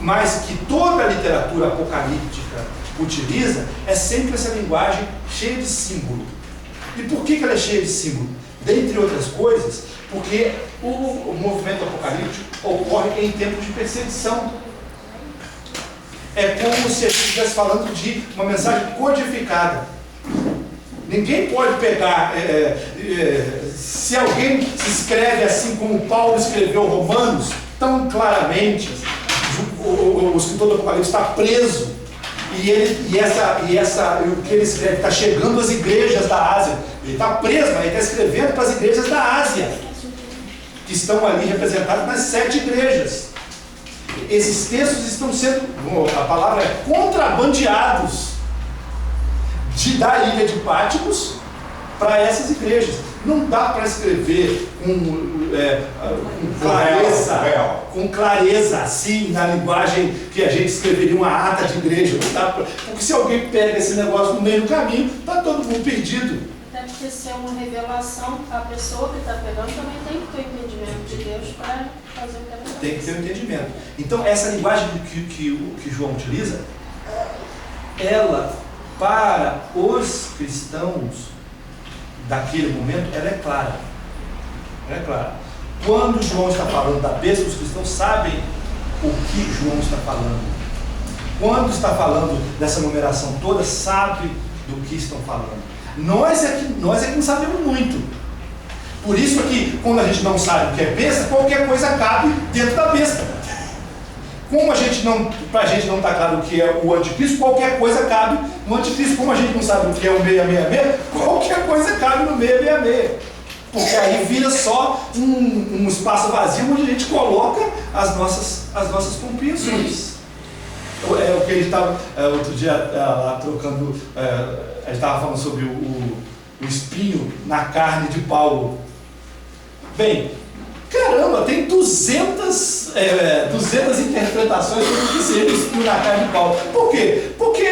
[SPEAKER 1] mas que toda a literatura apocalíptica utiliza, é sempre essa linguagem cheia de símbolo. E por que ela é cheia de símbolo? Dentre outras coisas, porque o movimento apocalíptico ocorre em tempos de perseguição. É como se a gente estivesse falando de uma mensagem codificada. Ninguém pode pegar, se alguém se escreve assim como Paulo escreveu Romanos, tão claramente, o escritor do Apocalipse está preso, o que ele escreve está chegando às igrejas da Ásia. Ele está preso, mas ele está escrevendo para as igrejas da Ásia, que estão ali representadas nas 7 igrejas. Esses textos estão sendo, a palavra é, contrabandeados da ilha de Pátimos para essas igrejas. Não dá para escrever com clareza, assim, na linguagem que a gente escreveria uma ata de igreja. Não dá porque se alguém pega esse negócio no meio do caminho, está todo mundo perdido.
[SPEAKER 5] Até porque se é uma revelação, a pessoa que está pegando também tem que ter o entendimento de Deus para fazer o que ela faz.
[SPEAKER 1] Tem que ter um entendimento. Então, essa linguagem que João utiliza, ela, para os cristãos daquele momento, ela é clara. Ela é clara. Quando João está falando da besta, os cristãos sabem o que João está falando. Quando está falando dessa numeração toda, sabe do que estão falando. Nós é que não sabemos muito. Por isso que quando a gente não sabe o que é besta, qualquer coisa cabe dentro da besta. Como para a gente não está claro o que é o anticristo, qualquer coisa cabe no anticristo. Como a gente não sabe o que é o 666, qualquer coisa cabe no 666. Porque aí vira só um espaço vazio onde a gente coloca as nossas compreensões. É o que a gente estava outro dia lá trocando, a gente estava falando sobre o espinho na carne de Paulo. Bem, caramba, tem 200 interpretações sobre o que seria o espinho na carne de Paulo. Por quê? Porque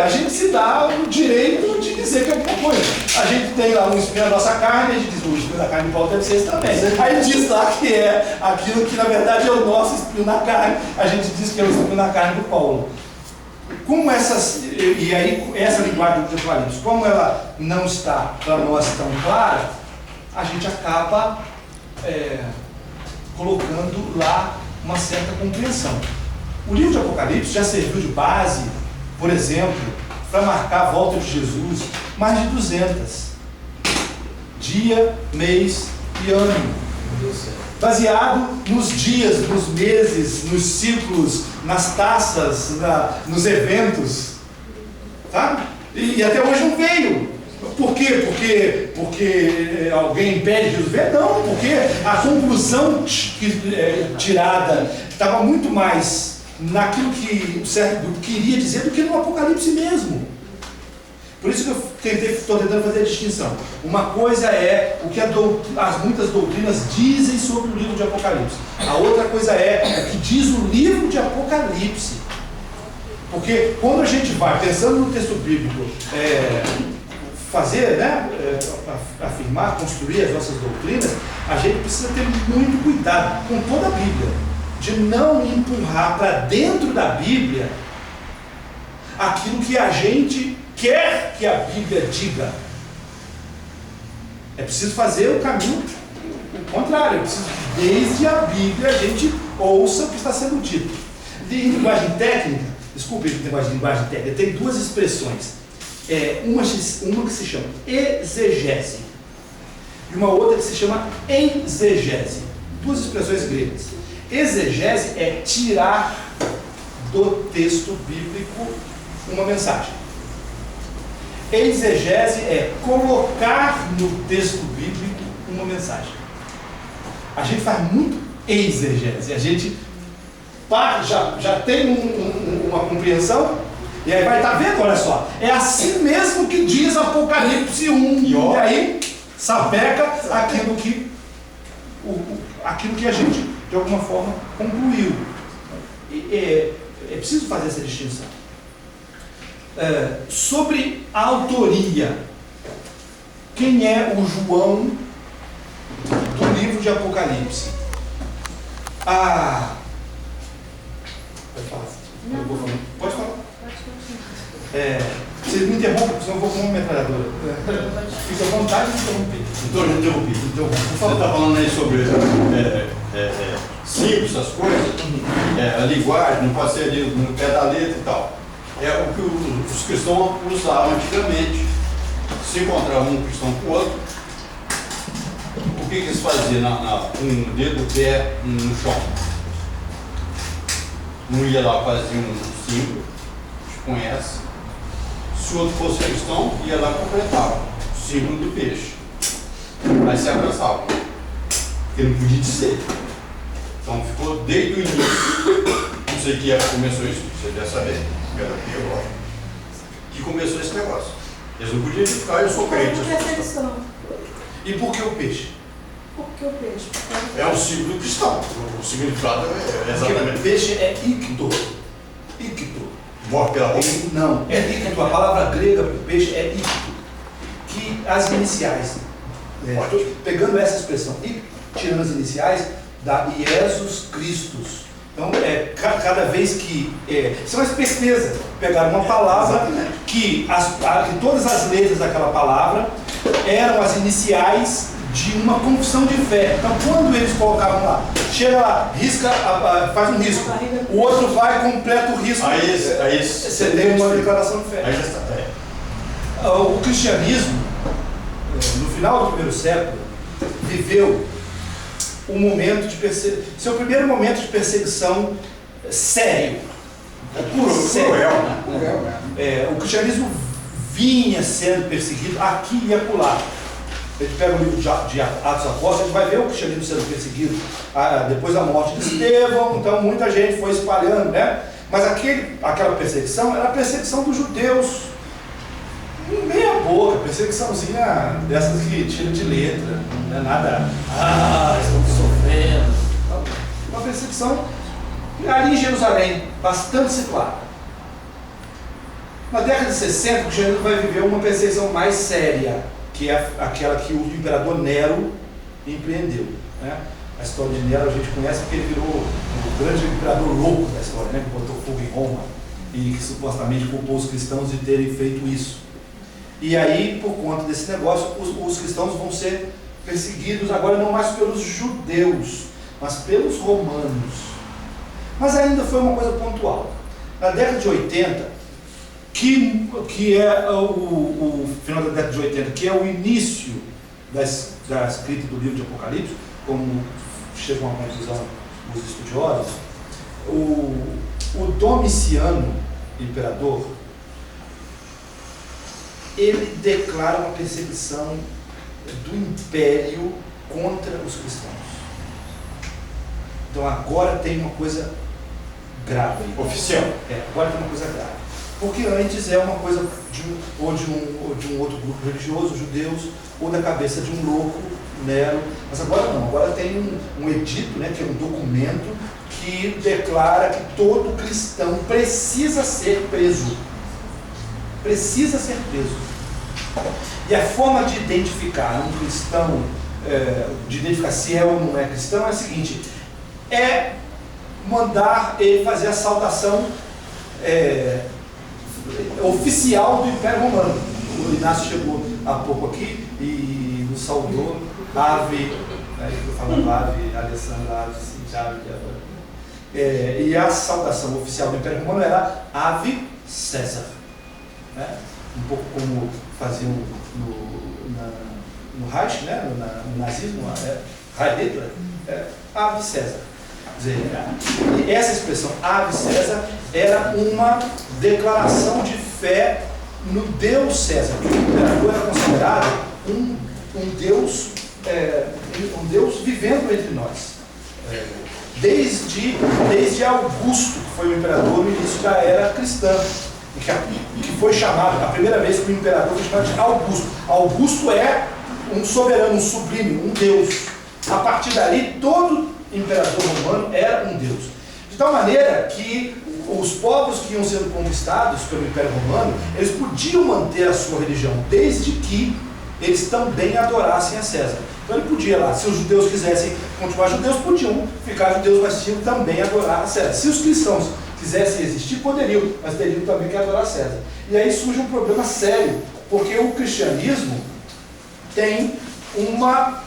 [SPEAKER 1] a gente se dá o direito de dizer que é alguma coisa. A gente tem lá um espinho na nossa carne, a gente diz, o espinho na carne de Paulo deve ser esse também. Aí diz lá que é aquilo que na verdade é o nosso espinho na carne, a gente diz que é o espinho na carne do Paulo. Como essa linguagem do Apocalipse, como ela não está para nós tão clara, a gente acaba colocando lá uma certa compreensão. O livro de Apocalipse já serviu de base, por exemplo, para marcar a volta de Jesus, mais de 200. Dia, mês e ano. Baseado nos dias, nos meses, nos ciclos, nas taças, nos eventos. Tá? E até hoje não veio. Por quê? Porque alguém impede Jesus ver? Não, porque a conclusão tirada estava muito mais naquilo que o certo grupo queria dizer do que no Apocalipse mesmo. Por isso que eu estou tentando fazer a distinção. Uma coisa é o que as muitas doutrinas dizem sobre o livro de Apocalipse. A outra coisa é o que diz o livro de Apocalipse. Porque quando a gente vai, pensando no texto bíblico, fazer, afirmar, construir as nossas doutrinas, a gente precisa ter muito cuidado com toda a Bíblia, de não empurrar para dentro da Bíblia aquilo que a gente quer que a Bíblia diga. É preciso fazer o caminho contrário. É preciso que desde a Bíblia a gente ouça o que está sendo dito. De linguagem técnica, desculpe, linguagem técnica, tem 2 expressões. Uma que se chama exegese e uma outra que se chama exegese. 2 expressões gregas. Exegese é tirar do texto bíblico uma mensagem. Exegese é colocar no texto bíblico uma mensagem. A gente faz muito exegese. A gente já tem uma compreensão. E aí vai estar vendo, olha só, é assim mesmo que diz Apocalipse 1, e aí sapeca aquilo que a gente, de alguma forma, concluiu. É preciso fazer essa distinção. Sobre a autoria, quem é o João do livro de Apocalipse? Pode falar. Pode falar. Vocês me interrompem, senão eu vou com uma metralhadora. Fica à vontade de interromper.
[SPEAKER 4] Então, você está falando aí sobre simples as coisas, a linguagem, não pode ser ali no pé da letra e tal. É o que os cristãos usavam antigamente. Se encontrar um cristão com o outro, o que eles faziam? Um dedo do pé no chão. Um ia lá, fazia um símbolo, conhece. Se o outro fosse cristão, ia lá e completava o símbolo do peixe. Aí se abraçava. Porque não podia dizer. Então ficou desde o início. Não sei que época começou isso, você deve saber. Era pior. Que começou esse negócio. Eles não podiam ficar, eu sou crente.
[SPEAKER 3] Por que essa questão?
[SPEAKER 1] E por que o peixe?
[SPEAKER 3] Por que o peixe?
[SPEAKER 4] É o símbolo cristão. O significado é
[SPEAKER 1] Porque
[SPEAKER 4] exatamente.
[SPEAKER 1] peixe é icto. Icto.
[SPEAKER 4] Morre pela boca.
[SPEAKER 1] Não, é icto. A palavra grega para peixe é icto. Que as iniciais, pegando essa expressão, icto, tirando as iniciais, dá Iesus Christus. Então, cada vez que... isso é uma esperteza. Pegar uma palavra que todas as letras daquela palavra eram as iniciais de uma confissão de fé. Então, quando eles colocavam lá, chega lá, risca, faz um risco, o outro vai, completa o risco,
[SPEAKER 4] Aí
[SPEAKER 1] você tem uma declaração de fé.
[SPEAKER 4] Aí já está.
[SPEAKER 1] O cristianismo, no final do primeiro século, viveu um momento de seu primeiro momento de perseguição sério.
[SPEAKER 4] Cruel, né?
[SPEAKER 1] O cristianismo vinha sendo perseguido aqui e acolá. A gente pega o livro de Atos Apóstolos, a gente vai ver o cristianismo sendo perseguido depois da morte de Estevão, então muita gente foi espalhando, né? Mas aquela perseguição era a perseguição dos judeus. Meia boca, perseguiçãozinha dessas que tira de letra, não é nada, estamos sofrendo. Uma perseguição ali em Jerusalém, bastante situada. Na década de 60, o cristianismo vai viver uma perseguição mais séria, que é aquela que o imperador Nero empreendeu. Né? A história de Nero a gente conhece porque ele virou o grande imperador louco da história, né? Que botou fogo em Roma e que supostamente culpou os cristãos de terem feito isso. E aí, por conta desse negócio, os cristãos vão ser perseguidos agora não mais pelos judeus, mas pelos romanos. Mas ainda foi uma coisa pontual. Na década de 80, que é o final da década de 80, que é o início da escrita do livro de Apocalipse, como chegam a conclusão os estudiosos, o Domiciano, imperador, ele declara uma perseguição do império contra os cristãos. Então agora tem uma coisa grave.
[SPEAKER 4] Oficial.
[SPEAKER 1] Agora tem uma coisa grave. Porque antes é uma coisa de um outro grupo religioso, judeus, ou da cabeça de um louco, Nero. Mas agora não, agora tem um edito, né, que é um documento que declara que todo cristão precisa ser preso. Precisa ser preso. E a forma de identificar um cristão, de identificar se é ou não é cristão, é a seguinte: é mandar ele fazer a saudação oficial do Império Romano. O Inácio chegou há pouco aqui e nos saudou, ave, estou falando ave, Alessandra, ave, Cintia, e a saudação oficial do Império Romano era ave César. Né? Um pouco como faziam no Reich, né? no nazismo, Heil Hitler, ave César. Quer dizer, essa expressão ave César era uma declaração de fé no Deus César, que o imperador era considerado um Deus vivendo entre nós. Desde Augusto, que foi o imperador no início da era cristã, que foi chamado, a primeira vez que o imperador foi chamado de Augusto. Augusto é um soberano, um sublime, um Deus. A partir dali, todo imperador romano era um Deus. De tal maneira que os povos que iam sendo conquistados pelo Império Romano, eles podiam manter a sua religião, desde que eles também adorassem a César. Então ele podia lá, se os judeus quisessem continuar judeus, podiam ficar judeus, mas tinham também adorar a César. Se os cristãos quisessem existir, poderiam, mas teriam também que adorar a César. E aí surge um problema sério, porque o cristianismo tem uma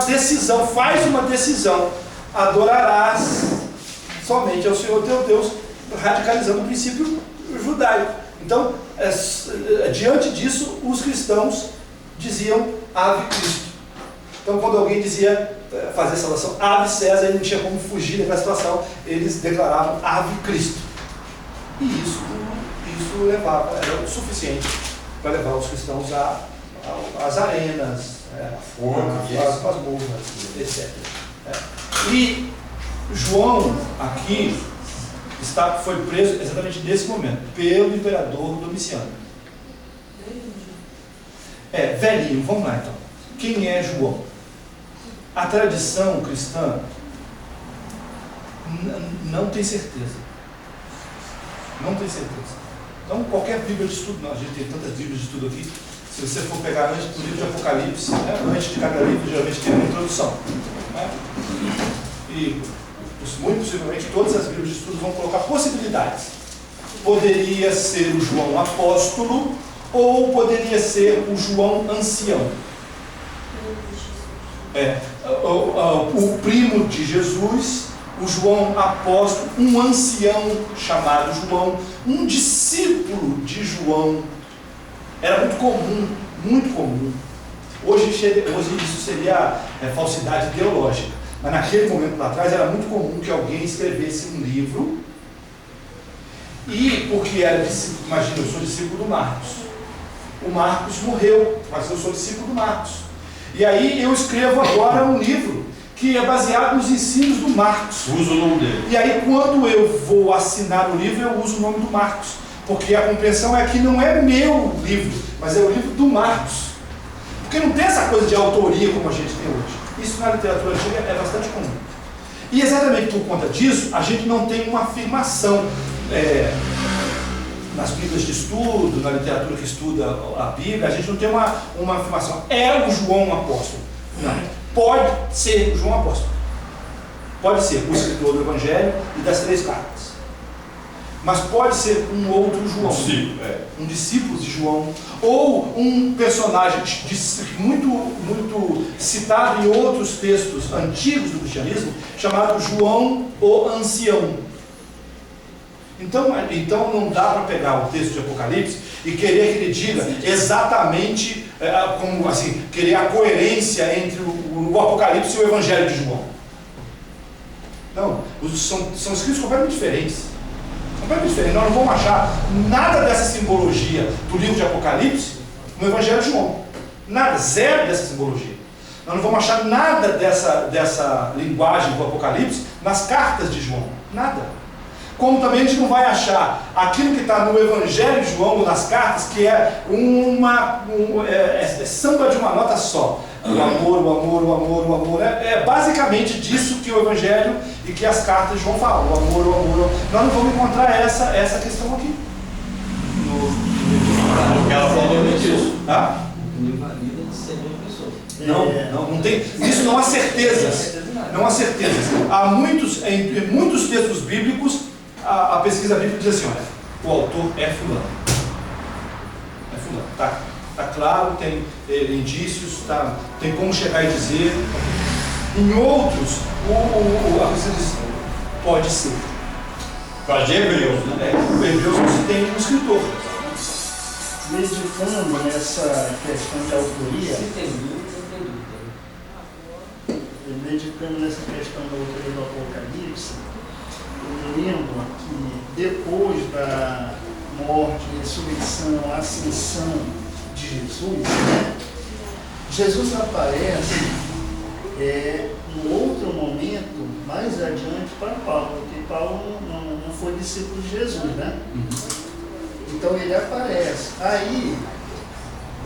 [SPEAKER 1] decisão, faz uma decisão: adorarás somente ao Senhor teu Deus, radicalizando o princípio judaico. Então, diante disso, os cristãos diziam ave Cristo. Então, quando alguém dizia fazer a saudação Ave César, ele não tinha como fugir daquela situação, eles declaravam Ave Cristo. E isso levava, era o suficiente para levar os cristãos às arenas, às masmorras, etc. E João aqui foi preso exatamente nesse momento, pelo imperador Domiciano. Velhinho, vamos lá então. Quem é João? A tradição cristã não tem certeza. Não tem certeza. Então, qualquer Bíblia de estudo, a gente tem tantas Bíblias de estudo aqui, se você for pegar antes do livro de Apocalipse, antes de cada livro, geralmente tem uma introdução. E, muito possivelmente, todas as Bíblias de estudo vão colocar possibilidades. Poderia ser o João apóstolo, ou poderia ser o João ancião. O primo de Jesus, o João apóstolo, um ancião chamado João, um discípulo de João. Era muito comum, muito comum. Hoje isso seria falsidade ideológica, mas naquele momento lá atrás era muito comum que alguém escrevesse um livro, e porque era discípulo, imagina, eu sou discípulo do Marcos. O Marcos morreu, mas eu sou discípulo do Marcos. E aí eu escrevo agora um livro que é baseado nos ensinos do Marcos.
[SPEAKER 4] Uso o nome dele.
[SPEAKER 1] E aí quando eu vou assinar o livro, eu uso o nome do Marcos. Porque a compreensão é que não é meu livro, mas é o livro do Marcos. Porque não tem essa coisa de autoria como a gente tem hoje. Isso na literatura antiga é bastante comum. E exatamente por conta disso, a gente não tem uma afirmação nas Bíblias de estudo, na literatura que estuda a Bíblia, a gente não tem uma afirmação. É o João apóstolo. Não. Pode ser o João apóstolo. Pode ser o escritor do Evangelho e das 3 cartas. Mas pode ser um outro João. Um discípulo de João. Ou um personagem muito citado em outros textos antigos do cristianismo, chamado João o Ancião. Então não dá para pegar o texto de Apocalipse e querer que ele diga exatamente, como assim, querer a coerência entre o Apocalipse e o Evangelho de João. Não, são escritos completamente diferentes. Completamente diferentes. Nós não vamos achar nada dessa simbologia do livro de Apocalipse no Evangelho de João. Nada, zero dessa simbologia. Nós não vamos achar nada dessa linguagem do Apocalipse nas cartas de João. Nada. Como também a gente não vai achar aquilo que está no Evangelho de João, ou nas cartas, que é samba de uma nota só. O amor, o amor, o amor, o amor. É basicamente disso que o Evangelho e que as cartas de João falam. O amor, o amor, o amor. Nós não vamos encontrar essa questão aqui.
[SPEAKER 4] Porque ela falou disso.
[SPEAKER 6] Não invalida de ser uma pessoa.
[SPEAKER 1] Não tem. Isso não há certezas. Não há certezas. Em muitos textos bíblicos, a pesquisa bíblica diz assim, olha, o autor é fulano. É fulano. Tá claro, tem indícios, tem como chegar e dizer. Em outros, a pesquisa diz, pode ser.
[SPEAKER 4] Para Hebreus, né?
[SPEAKER 1] O Hebreus não se tem um escritor.
[SPEAKER 2] Meditando nessa questão de autoria,
[SPEAKER 6] Se tem dúvida, tem dúvida.
[SPEAKER 2] meditando nessa questão da autoria do Apocalipse, eu lembro que depois da morte, ressurreição, ascensão de Jesus, Jesus aparece em outro momento, mais adiante, para Paulo, porque Paulo não foi discípulo de Jesus, né? Então ele aparece. Aí,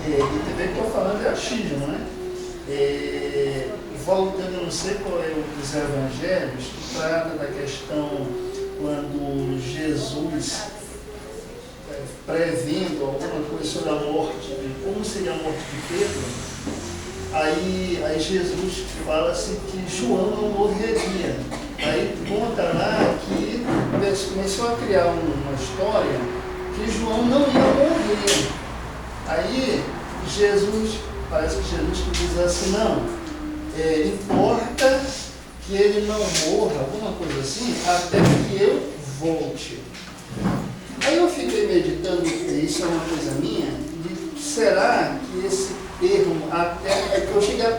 [SPEAKER 2] e também estou falando de achismo, né? Voltando, eu não sei qual é o dos evangelhos, que trata da questão quando Jesus, prevendo alguma coisa sobre a morte, como seria a morte de Pedro, aí Jesus fala assim que João não morreria. Aí conta lá que começou a criar uma história que João não ia morrer. Aí parece que Jesus diz assim, não, importa que ele não morra, alguma coisa assim, até que eu volte. Aí eu fiquei meditando, isso é uma coisa minha, será que esse termo, até que eu cheguei a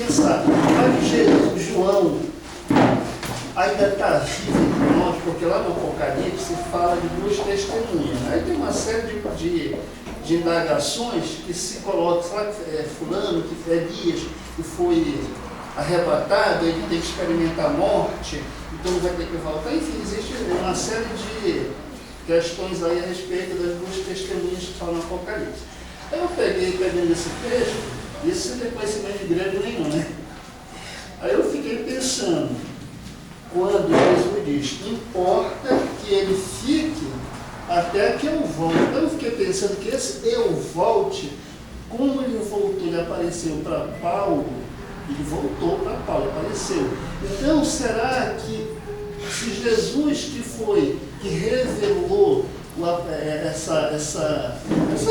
[SPEAKER 2] pensar, mas João ainda está vivo em nós, porque lá no Apocalipse fala de 2 testemunhas. Aí tem uma série de indagações que se colocam, será que fulano, que Elias, que foi arrebatado, ele tem que experimentar a morte, então vai ter que voltar. Enfim, existe uma série de questões aí a respeito das 2 testemunhas que falam no Apocalipse. Aí eu pegando esse texto, isso não é conhecimento de grego nenhum, né? Aí eu fiquei pensando, quando Jesus diz, importa que ele fique até que eu volte. Então eu fiquei pensando que esse eu volte, como ele voltou, ele apareceu para Paulo, ele voltou para Paulo, apareceu. Então será que se Jesus que revelou essa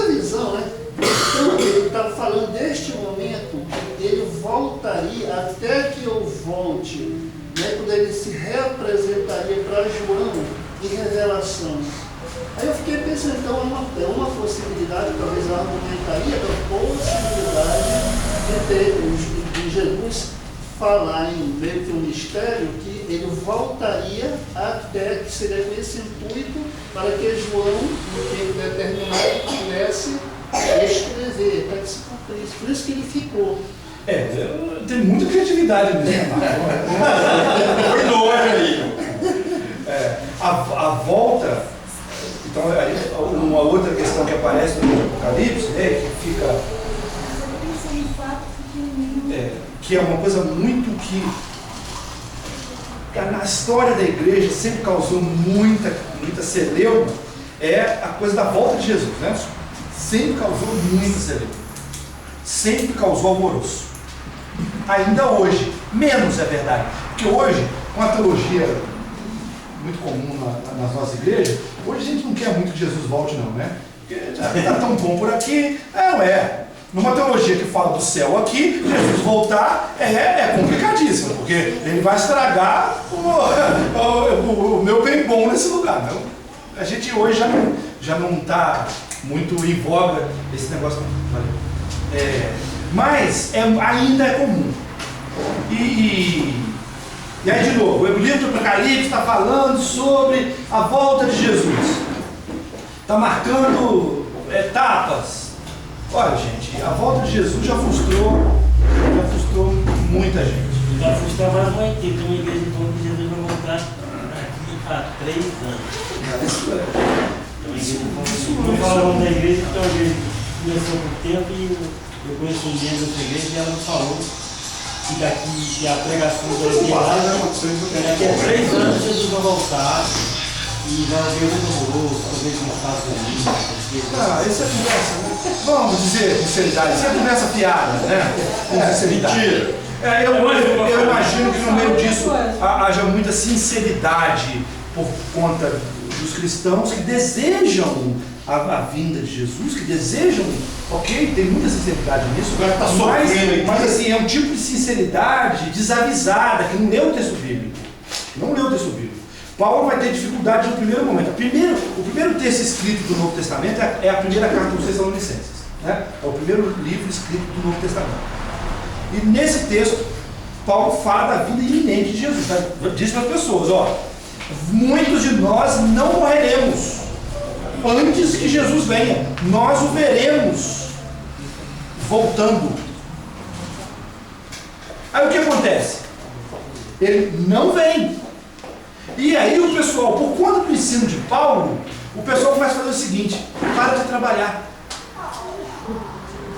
[SPEAKER 2] visão, né? Então ele está falando deste momento, ele voltaria até que eu volte, né? Quando ele se reapresentaria para João em revelação. Aí eu fiquei pensando, então é uma possibilidade, talvez eu argumentaria da possibilidade de Jesus falar em meio que um mistério que ele voltaria até que seria com esse intuito para que João, no tempo determinado, pudesse escrever, para que se cumprisse. Por isso que ele ficou.
[SPEAKER 1] Tem muita criatividade nisso.
[SPEAKER 4] Foi longe ali.
[SPEAKER 1] A volta, então, uma outra questão que aparece no Apocalipse, que fica. Que é uma coisa muito que na história da igreja sempre causou muita celeuma, é a coisa da volta de Jesus, né? Sempre causou muita celeuma, sempre causou alvoroço. Ainda hoje, menos é verdade, porque hoje, com a teologia muito comum nas nossas igrejas, hoje a gente não quer muito que Jesus volte não, né? Porque está tão bom por aqui, não é. Numa teologia que fala do céu aqui, Jesus voltar é complicadíssimo, porque ele vai estragar o meu bem bom nesse lugar. Não? A gente hoje já não está muito em voga esse negócio. Mas ainda é comum. E aí, de novo, o livro do Apocalipse está falando sobre a volta de Jesus. Está marcando etapas. Olha, gente, a volta de Jesus já frustrou muita gente.
[SPEAKER 8] Já frustrou mais uma equipe, uma igreja falando que Jesus vai voltar aqui há 3 anos.
[SPEAKER 1] Isso é.
[SPEAKER 8] Então, a igreja não falando da igreja, então a igreja começou há pouco tempo e eu conheço um dia dessa igreja e ela me falou que a pregação da igreja daqui a 3 anos Jesus vai voltar e vai haver um novo, talvez nos Estados Unidos.
[SPEAKER 1] Isso é conversa, né? Vamos dizer sinceridade, isso é conversa piada, né? Com sinceridade.
[SPEAKER 4] Mentira.
[SPEAKER 1] Eu imagino que no meio disso haja muita sinceridade por conta dos cristãos que desejam a vinda de Jesus, que desejam, ok, tem muita sinceridade nisso, mas assim, é um tipo de sinceridade desavisada, que não leu o texto bíblico. Não leu o texto bíblico. Paulo vai ter dificuldade no primeiro momento. O primeiro texto escrito do Novo Testamento é a primeira carta aos Tessalonicenses. Né? É o primeiro livro escrito do Novo Testamento. E nesse texto, Paulo fala da vida iminente de Jesus. Tá? Diz para as pessoas, muitos de nós não morreremos antes que Jesus venha. Nós o veremos voltando. Aí o que acontece? Ele não vem. E aí o pessoal, por conta do ensino de Paulo, o pessoal começa a fazer o seguinte: para de trabalhar.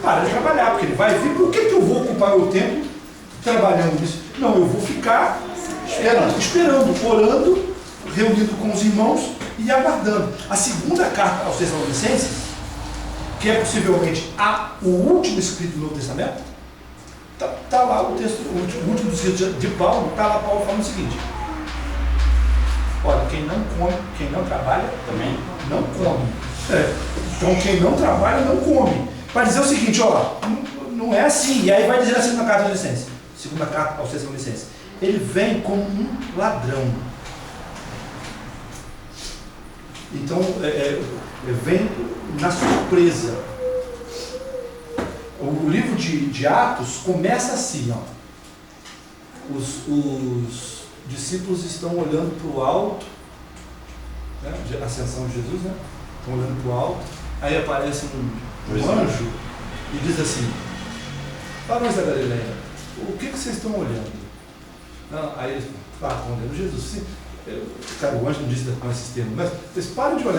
[SPEAKER 1] Para de trabalhar, porque ele vai vir. Por que eu vou ocupar meu tempo trabalhando nisso? Não, eu vou ficar esperando, orando, reunido com os irmãos e aguardando. A segunda carta aos Tessalonicenses, que é possivelmente o último escrito do Novo Testamento, está lá o texto, o último escrito de Paulo, está lá Paulo falando o seguinte: olha, quem não come, quem não trabalha, também não come. Então quem não trabalha, não come. Para dizer o seguinte, não é assim. E aí vai dizer assim na carta aos Tessalonicenses, segunda carta aos Tessalonicenses: ele vem como um ladrão. Então, vem na surpresa. O livro de Atos começa assim, os discípulos estão olhando para o alto, né? A ascensão de Jesus, né? Estão olhando para o alto, aí aparece um anjo e diz assim: varões da Galileia, o que vocês estão olhando? Não, aí eles respondendo: Jesus, sim. Cara, o anjo não disse com esses termos, mas vocês parem de olhar